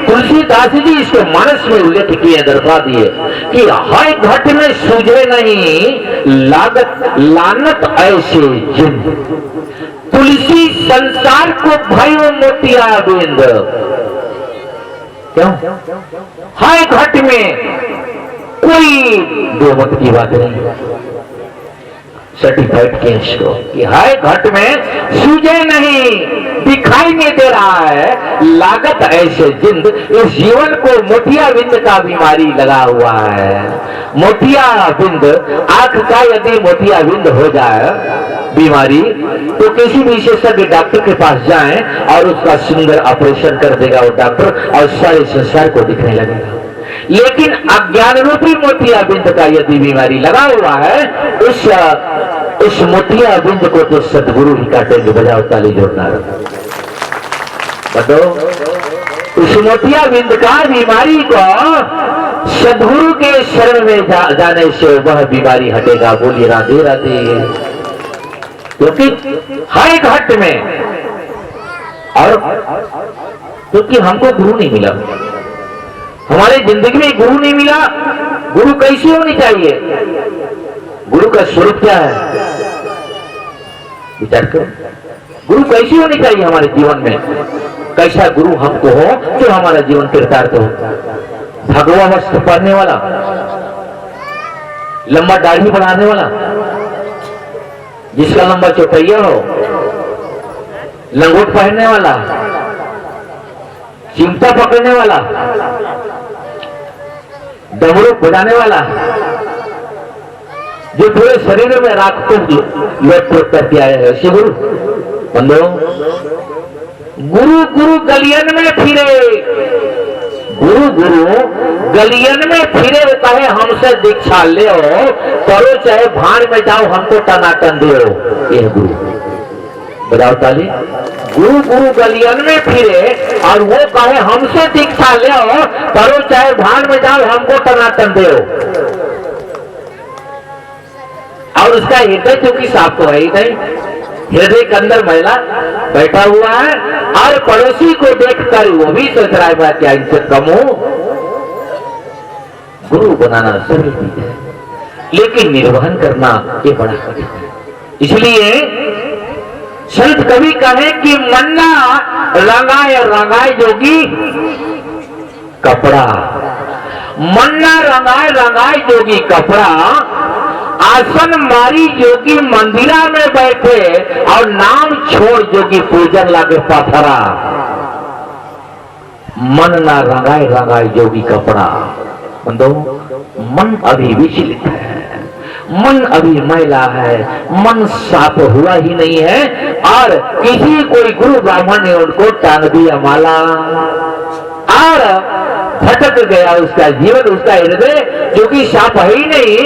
तुलसीदास जी इसको मानस में उल्लेख किए, दर्शा दिए कि हाय घट में सूझे नहीं लागत लानत ऐसे जिन, तुलसी संसार को भयो मोतिया बिंद। क्यों? हाय घट में कोई दो मत की बात नहीं, सर्टिफाइड केस को कि हाय घट में सूझे नहीं, दिखाई नहीं दे रहा है, लागत ऐसे जिंद, इस जीवन को मोतिया बिंद का बीमारी लगा हुआ है। मोतिया बिंद, आंख का यदि मोतिया बिंद हो जाए बीमारी, तो किसी विशेषज्ञ डॉक्टर के पास जाएं और उसका सुंदर ऑपरेशन कर देगा वो डॉक्टर और सारे संसार को दिखने लगेगा। लेकिन अज्ञान रूपी मोतिया बिंद का यदि बीमारी लगा हुआ है, उस मोतिया बिंद को तो सदगुरु ही काटेंगे। बजाओ ताली जोरदार। बताओ, उस मोतिया बिंद का बीमारी को सदगुरु के शरण में जाने से वह बीमारी हटेगा। बोलिए राधे राधे। क्योंकि हर घट में, और क्योंकि हमको गुरु नहीं मिला, हमारे जिंदगी में गुरु नहीं मिला। गुरु कैसी होनी चाहिए? गुरु का स्वरूप क्या है? विचार करो, गुरु कैसी होनी चाहिए हमारे जीवन में? कैसा गुरु हमको हो जो हमारा जीवन कृतार्थ हो? भगवा वस्त्र पहनने वाला, लंबा दाढ़ी बढ़ाने वाला, जिसका लंबा चौपैया हो, लंगोट पहनने वाला, चिमटा पकड़ने वाला, डमरू बजाने वाला, जो पूरे शरीर में राख को लोट करके आए हैं, ऐसे गुरु बंदो। गुरु गुरु गलियन में फिरे, गुरु गुरु गलियन में फिरे, कहे हमसे दीक्षा ले करो चाहे भाड़ में जाओ, हमको टनाटन दो। यह गुरु। बताओ ताली। गुरु गुरु गलियन में फिरे और वो कहे हमसे दीक्षा ले करो चाहे भाड़ में जाओ, हमको टनाटन दो। और उसका हृदय चूंकि साफ तो है ही नहीं, हृदय के अंदर महिला बैठा हुआ है और पड़ोसी को देखकर वो भी सोच रहा है क्या इनसे कम हो। गुरु बनाना सरल चीज है, लेकिन निर्वहन करना ये बड़ा कठिन है। इसलिए संत कवि कहे कि मन्ना रंगाए रंगाए जोगी कपड़ा, मन्ना रंगाए रंगाए जोगी कपड़ा, आसन मारी जोगी मंदिरा में बैठे और नाम छोड़ जोगी पूजन लागे पथरा। मन ना रंगाए रंगाए जोगी कपड़ा। बंदो, मन अभी विचलित है, मन अभी मैला है, मन साफ हुआ ही नहीं है। और किसी कोई गुरु ब्राह्मण ने उनको टांग दिया माला और भटक गया उसका जीवन, उसका हृदय जो कि साफ है ही नहीं।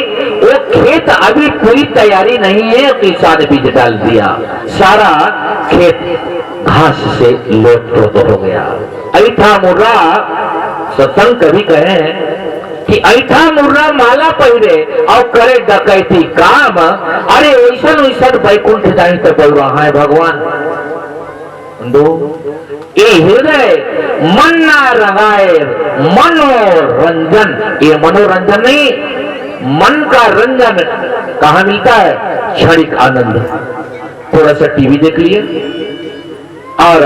वो खेत अभी पूरी तैयारी नहीं है, किसान बीज डाल दिया, सारा खेत घास से लोट हो गया। ऐठा मुर्रा सत्संग कभी कहे कि ऐठा मुर्रा माला पहिरे और करे डकैती काम। अरे वैसन वैसन बैकुंठ जाई तो बोल रहा है भगवान। दो ये हृदय मन ना रंगाए मनोरंजन, ये मनोरंजन नहीं, मन का रंजन कहाँ मिलता है? क्षणिक आनंद। थोड़ा सा टीवी देख लिए और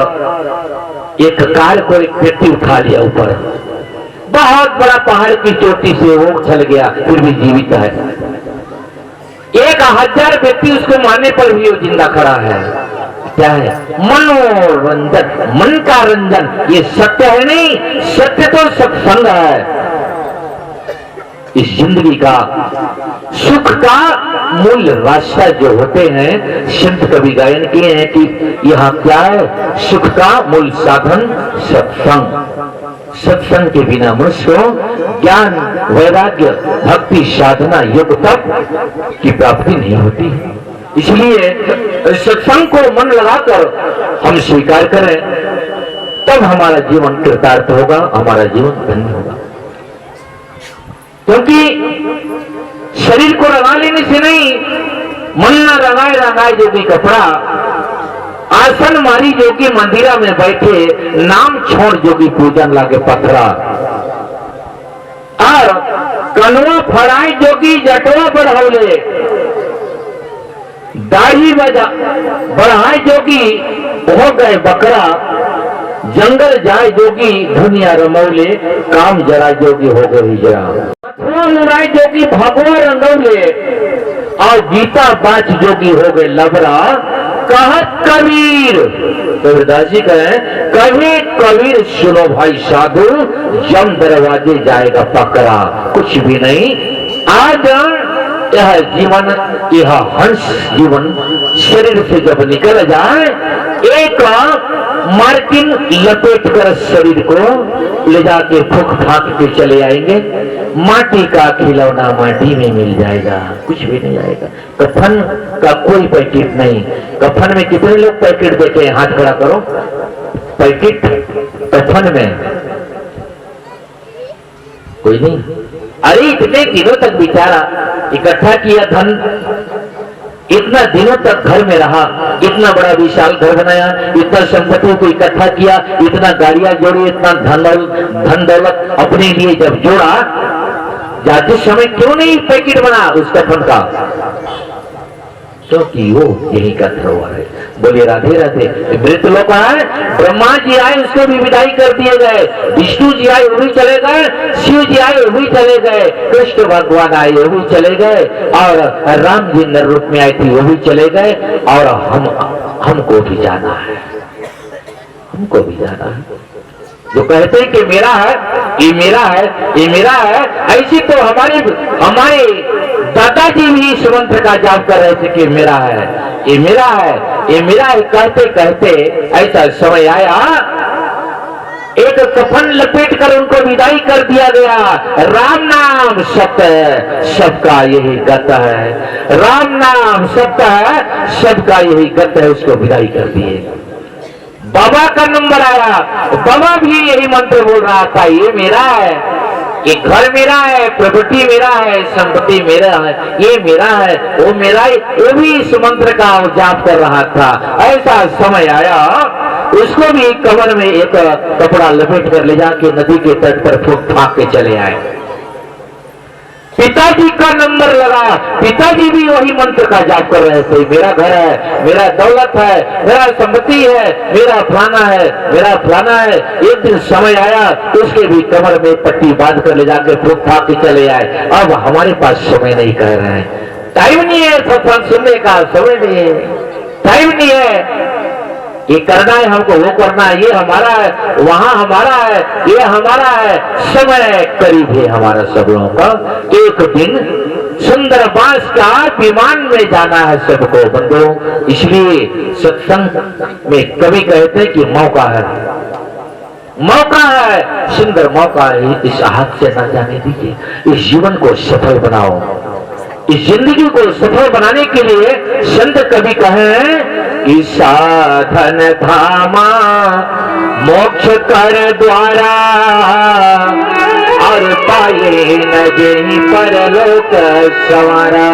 एक कार को एक व्यक्ति उठा लिया ऊपर, बहुत बड़ा पहाड़ की चोटी से वो चल गया, फिर भी जीवित है। 1000 व्यक्ति उसको मारने पर भी वो जिंदा खड़ा है। क्या है? मनोरंजन, मन का रंजन। ये सत्य है नहीं, सत्य तो सत्संग है। इस जिंदगी का सुख का मूल रास्ता जो होते हैं, संत कवि गायन किए हैं कि यहाँ क्या है? सुख का मूल साधन सत्संग। सत्संग के बिना मनुष्य को ज्ञान, वैराग्य, भक्ति, साधना, योग तप की प्राप्ति नहीं होती। इसलिए सत्संग को मन लगाकर हम स्वीकार करें, तब हमारा जीवन कृतार्थ होगा, हमारा जीवन धन्य होगा। क्योंकि शरीर को रंगा लेने से नहीं, मन न रंगाए रंगाए जोगी कपड़ा, आसन मारी जोगी मंदिरा में बैठे, नाम छोड़ जोगी पूजन लागे पथरा। और कनवा फड़ाए जोगी जटवा बढ़ौले, दाढ़ी बढ़ाए जोगी हो गए बकरा। जंगल जाए जोगी दुनिया रमौले, काम जरा जोगी हो गए हिजरा। मुराई जोगी भगवा रंगौले और गीता बाच जोगी हो गए लबरा। कहत कबीर, कबीरदास जी कहे, कभी कबीर सुनो भाई साधु, जम दरवाजे जाएगा पकड़ा। कुछ भी नहीं, आज यह जीवन, यह हंस जीवन शरीर से जब निकल जाए, एक मार्किन लपेट कर शरीर को ले जाके फूक फाक के चले आएंगे। माटी का खिलौना माटी में मिल जाएगा, कुछ भी नहीं आएगा। कफन का कोई पैकेट नहीं। कफन में कितने लोग पैकेट देते हैं? हाथ खड़ा करो। पैकेट कफन में कोई नहीं। अरे इतने दिनों तक बेचारा इकट्ठा किया धन, इतना दिनों तक घर में रहा, इतना बड़ा विशाल घर बनाया, इतना संपत्ति को इकट्ठा किया, इतना गाड़ियां जोड़ी, इतना धन दौलत अपने लिए जब जोड़ा, जाते समय क्यों नहीं पैकेट बना उस कफन का? क्योंकि वो यही का धरोहर है। बोलिए राधे राधे। मृत लोग आए, ब्रह्मा जी आए, उसको भी विदाई कर दिए गए। विष्णु जी आए, वो भी चले गए। शिव जी आए, वो भी चले गए। कृष्ण भगवान आए, वो भी चले गए। और राम जी नर रूप में आए थे, वो भी चले गए। और हमको भी जाना है, हमको भी जाना है। जो कहते हैं कि मेरा है, ये मेरा है, ये मेरा है, ऐसी तो हमारे दादाजी भी इस मंत्र का जाप कर रहे थे कि मेरा है, ये मेरा है, ये मेरा है। कहते कहते ऐसा समय आया, एक कफन लपेट कर उनको विदाई कर दिया गया। राम नाम सत्य है, सबका यही गत है। राम नाम सत्य है, सबका यही गत है। उसको विदाई कर दिए। बाबा का नंबर आया, बाबा भी यही मंत्र बोल रहा था, ये मेरा है, ये घर मेरा है, प्रॉपर्टी मेरा है, संपत्ति मेरा है, ये मेरा है, वो मेरा है। वो भी इस मंत्र का जाप कर रहा था। ऐसा समय आया, उसको भी कमर में एक कपड़ा लपेट कर ले जाके नदी के तट पर फूक फाक के चले आए। पिताजी का नंबर लगा, पिताजी भी वही मंत्र का जाप कर रहे थे। मेरा घर है, मेरा दौलत है, मेरा संपत्ति है, मेरा फलाना है, मेरा फलाना है। एक दिन समय आया तो उसके भी कमर में पट्टी बांध कर ले जाके फूक फाक के चले आए। अब हमारे पास समय नहीं कह रहे हैं, टाइम नहीं है सत्संग सुनने का, समय नहीं है, टाइम नहीं है। ये करना है हमको, वो करना है, ये हमारा है, वहां हमारा है, ये हमारा है। समय करीब है हमारा सब लोगों का। एक दिन सुंदर बांस का विमान में जाना है सबको बंधुओं। इसलिए सत्संग में कभी कहते हैं कि मौका है, मौका है, सुंदर मौका है, इस हाथ से न जाने दीजिए। इस जीवन को सफल बनाओ। इस जिंदगी को सफल बनाने के लिए संत कवि कहे कि साधन धामा मोक्ष कर द्वारा और पाए न जेहि परलोक सवारा।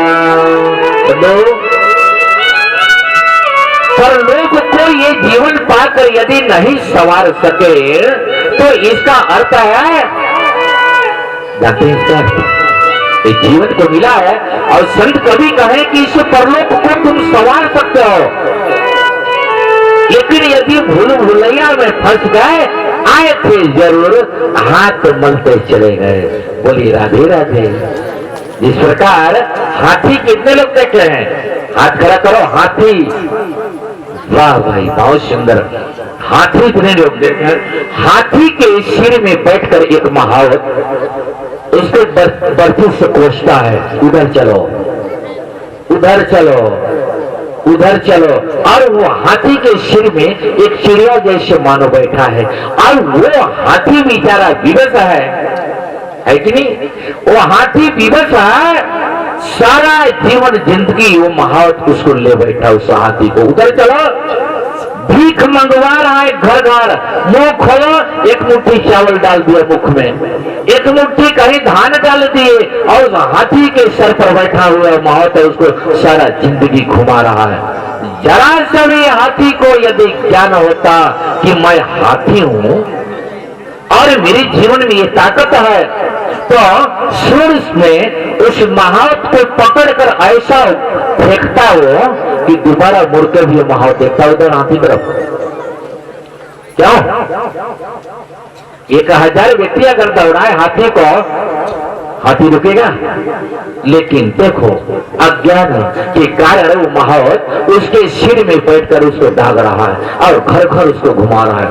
परलोक को ये जीवन पाकर यदि नहीं सवार सके तो इसका अर्थ है, जानते हैं इसका अर्थ? इस जीवन को मिला है और संत कवि कहे कि इस परलोक को तुम सवार सकते हो, लेकिन यदि भूल भुलैया में फंस गए, आए थे जरूर, हाथ मलते चले गए। बोलिए राधे राधे। जिस प्रकार हाथी कितने लोग देखे हैं? हाथ खड़ा करो, हाथी। वाह भाई बहुत सुंदर। हाथी इतने लोग देखे हैं। हाथी के सिर में बैठकर एक महावत उसको बर्फी से कोसता है, उधर चलो, उधर चलो, उधर चलो। और वो हाथी के सिर में एक चिड़िया जैसे मानो बैठा है और वो हाथी बेचारा विवश है कि नहीं? वो हाथी विवश है, सारा जीवन जिंदगी वो महावत उसको ले बैठा, उस हाथी को। उधर चलो, भीख मंगवा रहा है घर घर, मुंह खोलो, एक मुट्ठी चावल डाल दिया मुख में, एक मुट्ठी कहीं धान डाल दिए और हाथी के सर पर बैठा हुआ महावत है, उसको सारा जिंदगी घुमा रहा है। जरा सा भी हाथी को यदि ज्ञान होता कि मैं हाथी हूं और मेरे जीवन में ये ताकत है, तो सूर्य में उस महावत को पकड़कर ऐसा फेंकता हो कि दोबारा मुड़कर भी महावत देखता उधर हाथी तरफ। क्यों? 1000 व्यक्ति अगर दौड़ाए हाथी को, हाथी रुकेगा? लेकिन देखो अज्ञान के कारण वो महावत उसके सिर में बैठकर उसको दाग रहा है और घर घर उसको घुमा रहा है।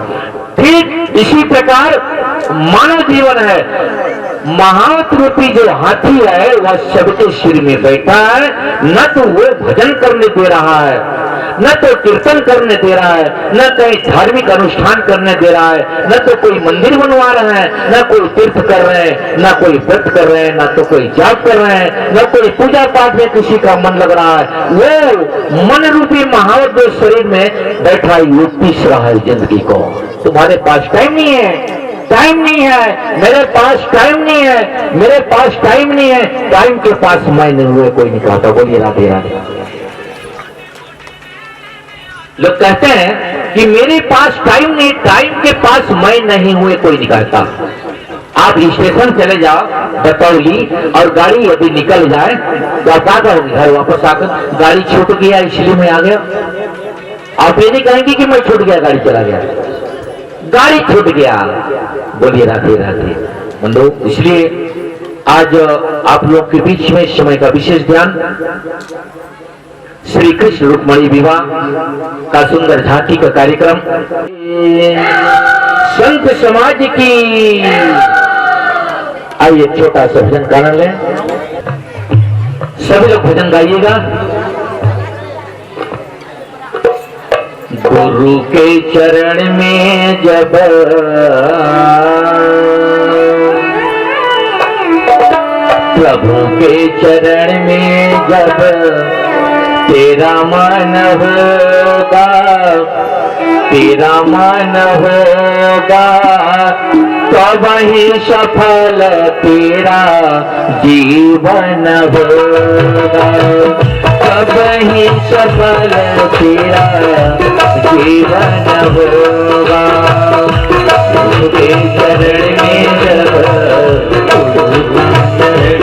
ठीक इसी प्रकार मानव जीवन है। महावत रूपी जो हाथी है वह सबके सिर में बैठा है, न तो वो भजन करने दे रहा है, न तो कीर्तन करने दे रहा है, न कहीं धार्मिक अनुष्ठान करने दे रहा है, न तो कोई मंदिर बनवा रहे हैं, न कोई तीर्थ कर रहे हैं, न कोई व्रत कर रहे हैं, न तो कोई जाप कर रहे हैं, न कोई पूजा पाठ में किसी का मन लग रहा है। वो मन रूपी महावत जो शरीर में बैठा है वो पीस रहा है जिंदगी को। तुम्हारे पास टाइम नहीं है, टाइम नहीं है, मेरे पास टाइम नहीं है, मेरे पास टाइम नहीं है। टाइम के पास मैं नहीं हुए कोई नहीं कहता। बोलिए राधे राधे। लोग कहते हैं कि मेरे पास टाइम नहीं, टाइम के पास मैं नहीं हुए कोई नहीं कहता। आप स्टेशन चले जाओ बतौली और गाड़ी यदि निकल जाए तो आप क्या कहोगे? घर वापस आकर गाड़ी छूट गया इसलिए मैं आ गया। आप ये नहीं कहेंगे कि मैं छूट गया, गाड़ी चला गया, गाड़ी छूट गया। बोलिए राधे राधे। बंधु, इसलिए आज आप लोग के बीच में समय का विशेष ध्यान श्री कृष्ण रुक्मणी विवाह का सुंदर झांकी का कार्यक्रम संत समाज की। आइए छोटा सा भजन गाना लें, सभी लोग भजन गाइएगा। गुरु के चरण में जब प्रभु के चरण में जब तेरा मन होगा, तेरा मन होगा तो वही सफल तेरा जीवन होगा, तब ही सफल तेरा जीवन होगा। उनके चरण में जब चरण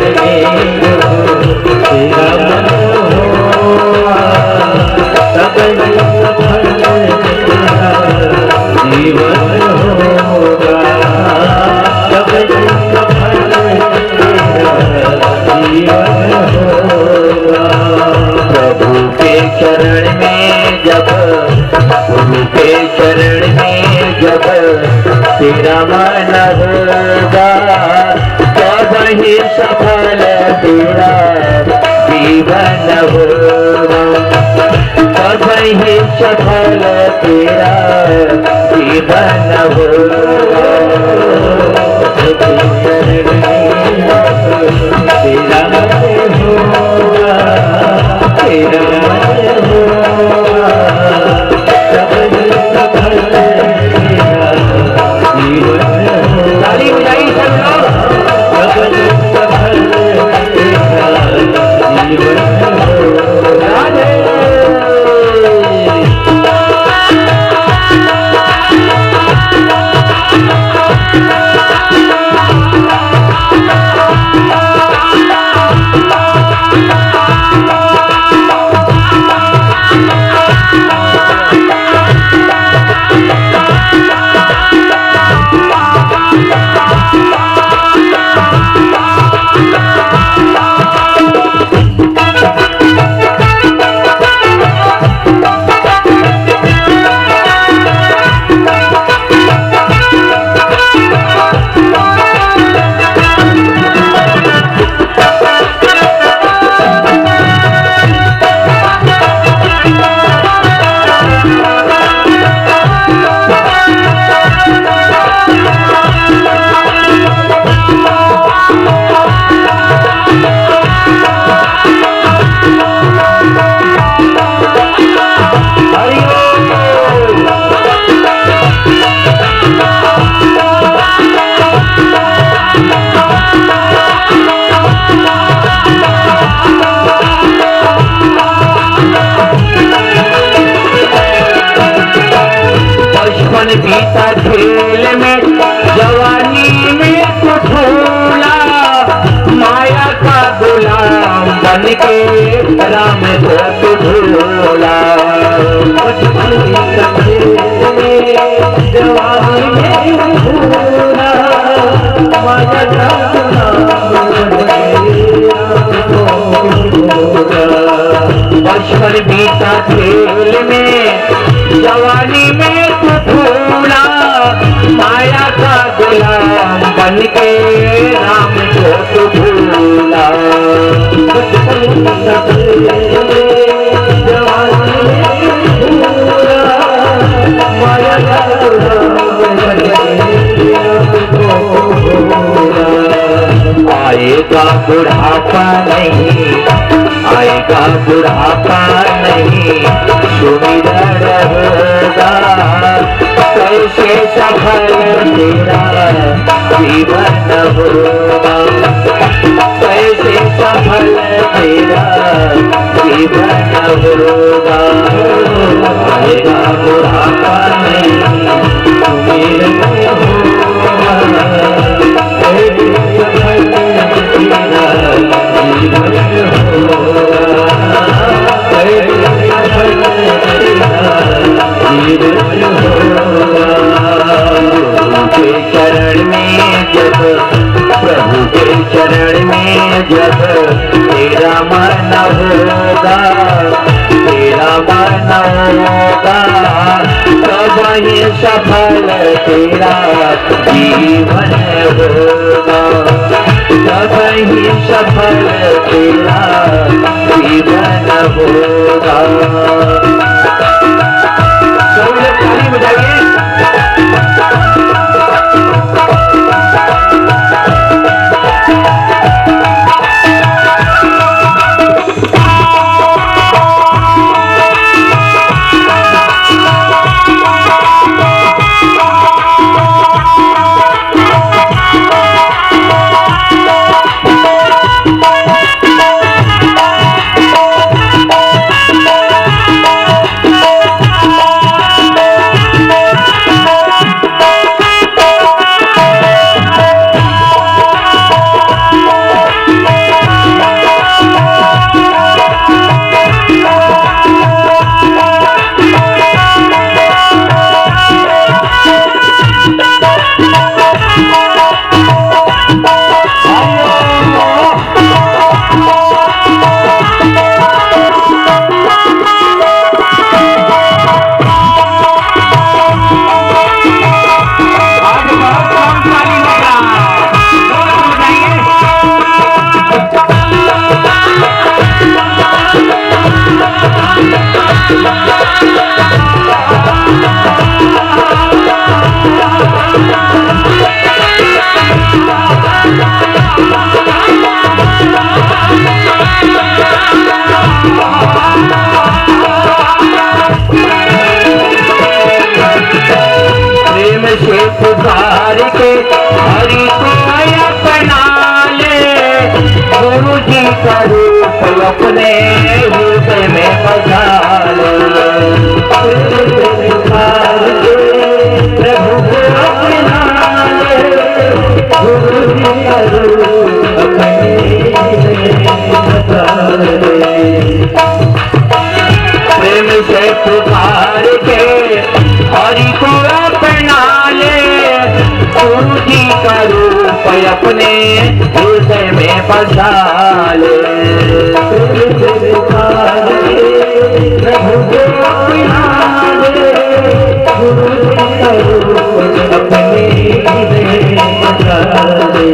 में तेरा मन होगा, तब ही सफल तेरा जीवन होगा, तब ही सफल तेरा जीवन होगा। शरण में जब, गुरु के शरण में जब तेरा मन होगा, तब ही सफल तेरा जीवन होगा, तब ही सफल तेरा जीवन होगा। तेरा मन होगा, तेरा मन होगा, तब ही सफल तेरा जीवन होगा। ताली बजाइए सब लोग, तब ही सफल तेरा जीवन होगा। राधे बीता खेल में, जवानी में तो भूला, माया का गुलाम बन के राम को तो भूला। बचपन बीता खेल में, जवानी में भूला, माया का गुलाम बन के राम को भूला। बचपन बीता खेल में, जवानी में तो भूला, माया का गुलाम बन के राम को तो भूला। जवानी में भूला, माया का गुलाम बन के राम को भूला। आएगा बुढ़ापा नहीं, आएगा बुढ़ापा नहीं, सुमिरन होगा, कैसे सफल तेरा जीवन होगा, कैसे सफल तेरा जीवन होगा। आएगा बुढ़ापा नहीं, सुमिरन होगा, कैसे सफल तेरा जीवन होगा, कैसे सफल तेरा के चरण में जब, प्रभु के चरण में जब तेरा मन होगा, तेरा मन होगा, तब ही सफल तेरा जीवन होगा, तब ही सफल तेरा जीवन होगा। सब लोग ताली बजाइए। अपने हृदय में बसा ले। प्रभु को अपना ले, गुरु जी का रूप अपने बसा ले। प्रेम से पुकार के हरि को अपना ले, गुरु जी का रूप अपने हृदय में बसा ले। प्रभु को अपना ले, गुरु जी का रूप अपने हृदय में बसा ले।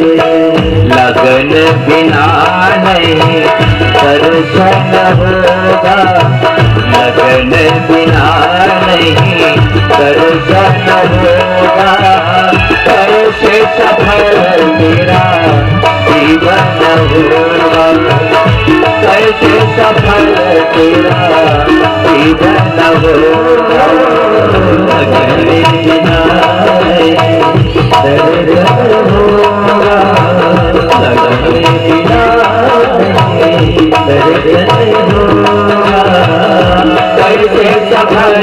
लगन बिना नहीं दर्शन होगा, लगन बिना नहीं दर्शन होगा। कैसे सफल तेरा जीवन होगा, कैसे सफल तेरा जीवन होगा। लगन बिना नहीं दर्शन होगा, लगन बिना नहीं दर्शन होगा। कैसे सफल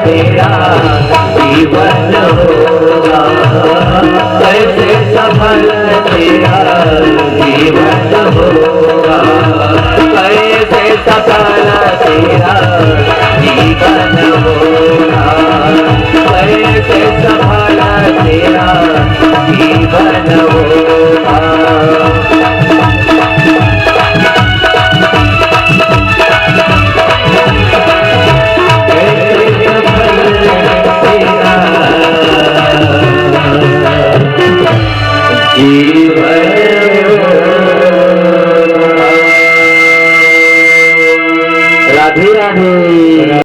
तेरा जीवन होगा, कैसे सफल तेरा जीवन होगा। कैसे सफल तेरा जीवन होगा, कैसे सफल तेरा जीवन होगा। राधे राधे।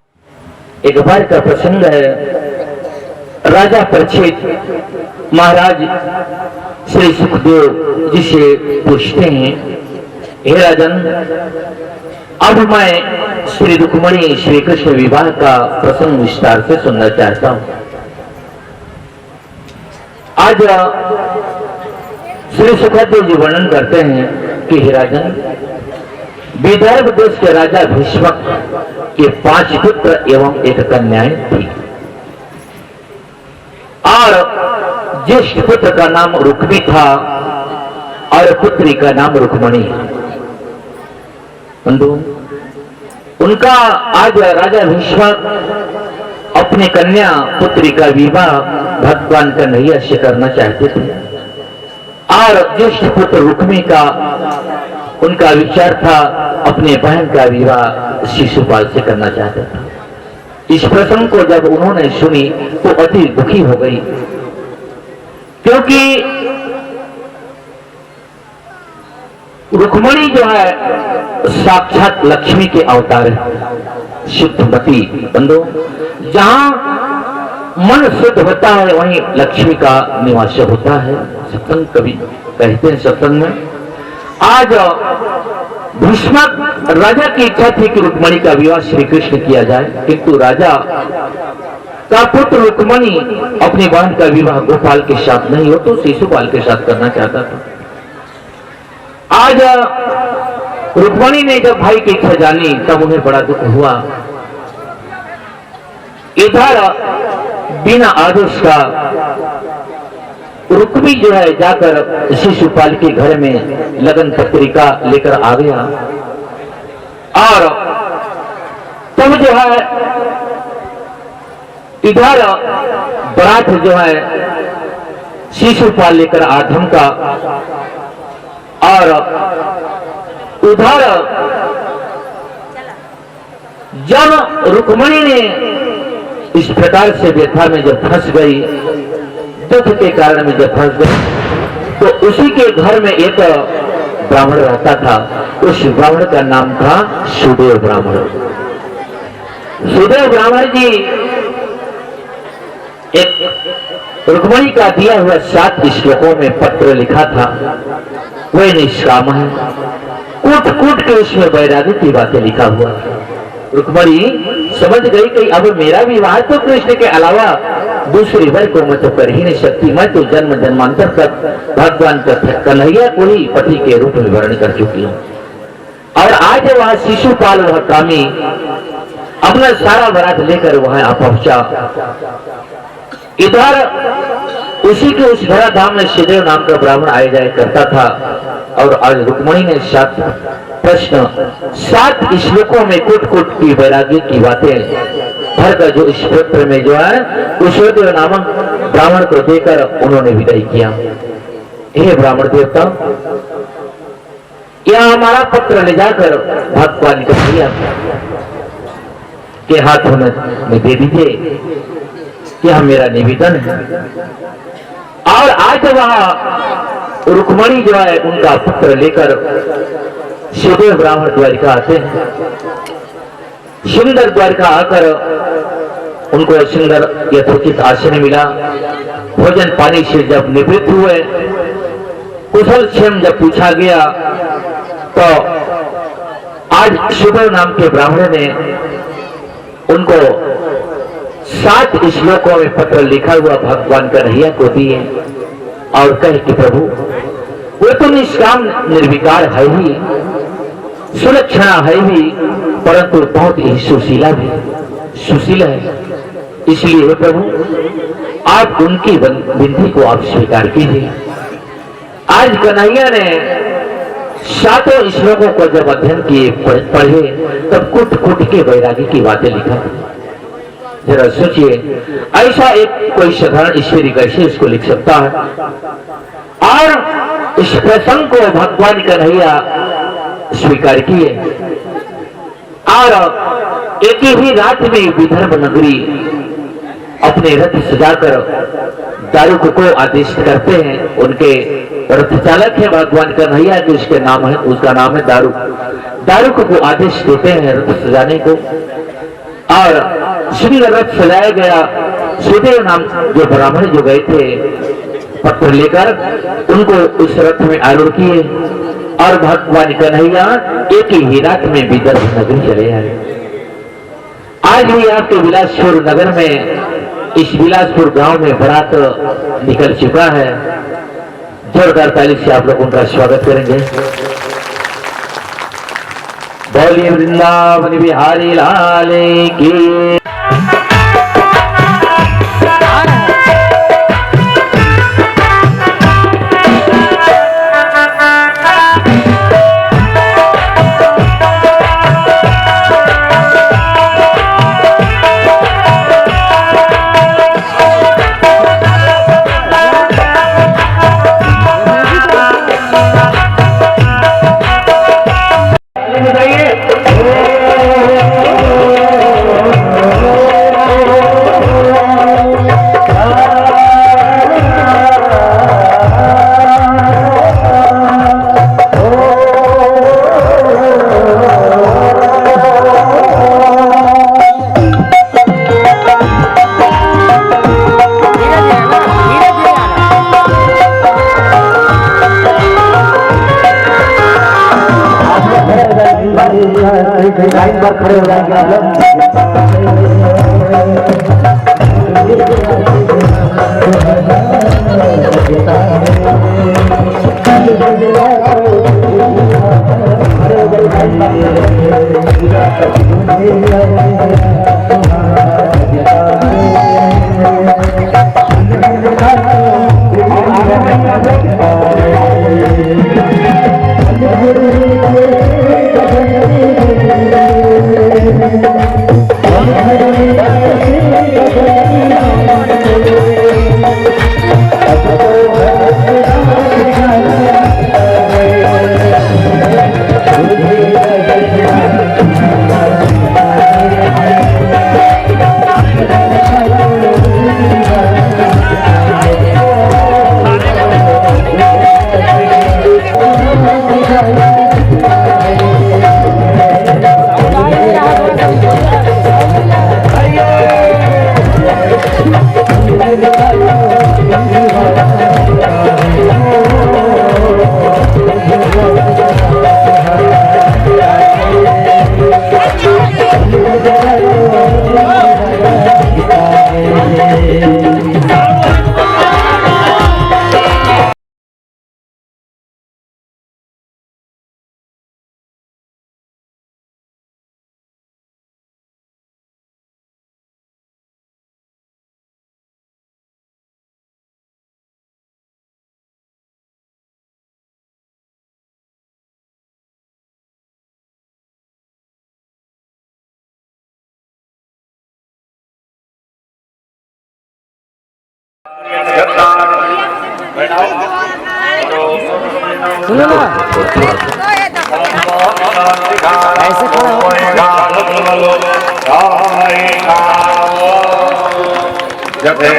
एक बार का प्रसंग है। राजा परीक्षित महाराज श्री सुखदेव जी से पूछते हैं, हे राजन, अब मैं श्री रुक्मिणी श्री कृष्ण विवाह का प्रसंग विस्तार से सुनना चाहता हूं। आज श्री सुखदेव जी वर्णन करते हैं कि हे राजन, विदर्भ देश के राजा भीष्मक के 5 पुत्र एवं एक कन्याएं थी, और ज्येष्ठ पुत्र का नाम रुक्मी था और पुत्री का नाम रुक्मिणी। बंधु, उनका आज राजा भीष्मक अपनी कन्या पुत्री का विवाह भगवान कन्हैया से करना चाहते थे, और ज्येष्ठ पुत्र रुक्मी का उनका विचार था अपने बहन का विवाह शिशुपाल से करना चाहते थे। इस प्रसंग को जब उन्होंने सुनी तो अति दुखी हो गई, क्योंकि रुक्मिणी जो है साक्षात लक्ष्मी के अवतार है, शुद्धमती। बंधु, जहां मन शुद्ध होता है वहीं लक्ष्मी का निवास होता है। सत्संग कवि कहते हैं सत्संग में, आज भीष्मक राजा की इच्छा थी कि रुक्मिणी का विवाह श्री कृष्ण किया जाए, किंतु राजा का पुत्र रुक्मिणी अपनी बहन का विवाह गोपाल के साथ नहीं हो तो शिशुपाल के साथ करना चाहता था। आज रुक्मिणी ने जब भाई की इच्छा जानी तब उन्हें बड़ा दुख हुआ। इधर बिना आदेश का रुक्मी जो है जाकर शिशुपाल के घर में लगन पत्रिका लेकर आ गया, और तब जो है इधर बरात जो है शिशुपाल लेकर आधम का, और उधर जब रुक्मिणी ने इस प्रकार से व्यथा में जब फंस गई, दुख के कारण में जब फंस गई, तो उसी के घर में एक ब्राह्मण रहता था। उस ब्राह्मण का नाम था सुदेव ब्राह्मण। सुदेव ब्राह्मण जी एक रुक्मिणी का दिया हुआ 7 श्लोकों में पत्र लिखा था, वह निष्काम है। कूट कूट के उसमें वैराग्य की बातें लिखा हुआ। रुक्मिणी समझ गई कि अब मेरा विवाह तो कृष्ण के अलावा दूसरी वर को मैं तो कर ही नहीं सकती, मैं तो जन्म जन्मांतर तक भगवान कन्हैया को ही पति के रूप में वर्ण कर चुकी हूँ। और आज वहां शिशुपाल वह कामी अपना सारा बारात लेकर वहां आ पहुंचा। इधर उसी के उस धराधाम में श्रीदेव नाम का ब्राह्मण आया जाया करता था। और आज रुक्मणी ने 7 प्रश्न 7 श्लोकों में कुट की वैराग्य की बातें भरकर जो इस पत्र में जो है कुशदेव नामक ब्राह्मण को देकर उन्होंने विदाई किया। हे ब्राह्मण देवता, यह हमारा पत्र ले जाकर भगवान कन्हैया के हाथों में दे दीजिए, यह मेरा निवेदन है। और आज वहां रुक्मणी जो है उनका पत्र लेकर श्रीदेव ब्राह्मण द्वारिका आते हैं। सुंदर द्वारिका आकर उनको सुंदर यथोचित आसन मिला। भोजन पानी से जब निवृत्त हुए, कुशल क्षेम जब पूछा गया, तो आज सुदेव नाम के ब्राह्मण ने उनको 7 श्लोकों में पत्र लिखा हुआ भगवान कन्हैया को दिए और कहे कि प्रभु, वो तो निष्काम निर्विकार है ही, सुलक्षणा है भी, परंतु बहुत ही सुशीला भी, सुशील है। इसलिए प्रभु, आप उनकी विनती को आप स्वीकार कीजिए। आज कन्हैया ने 7 श्लोकों को जब अध्ययन किए, पढ़े, तब कुट के वैरागी की बातें लिखा। जरा सोचिए, ऐसा एक कोई साधारण ईश्वरी कैसे इसको लिख सकता है? और इस प्रसंग को भगवान कन्हैया स्वीकार किए और एक ही रात में विदर्भ नगरी अपने रथ सजाकर दारुक को आदेश करते हैं। उनके रथ चालक है भगवान कन्हैया के, उसके नाम है, उसका नाम है दारुक। दारुक को आदेश देते हैं रथ सजाने को और सुंदर रथ सजाया गया। सुदेव नाम जो ब्राह्मण जो गए थे पत्र लेकर, उनको उस रथ में आरूढ़ किए और भगवान कन्हैया एक ही रात में विदर्भ नगरी चले आए। आज भी आपके बिलासपुर नगर में, इस बिलासपुर गांव में बारात निकल चुका है। जोरदार ताली से आप लोग उनका स्वागत करेंगे। बोलिए वृंदावन बिहारी लाल की। लाइन पर खड़े हो जाएंगे आप लोग। सुनो ना, ऐसे खड़ा हो। जथे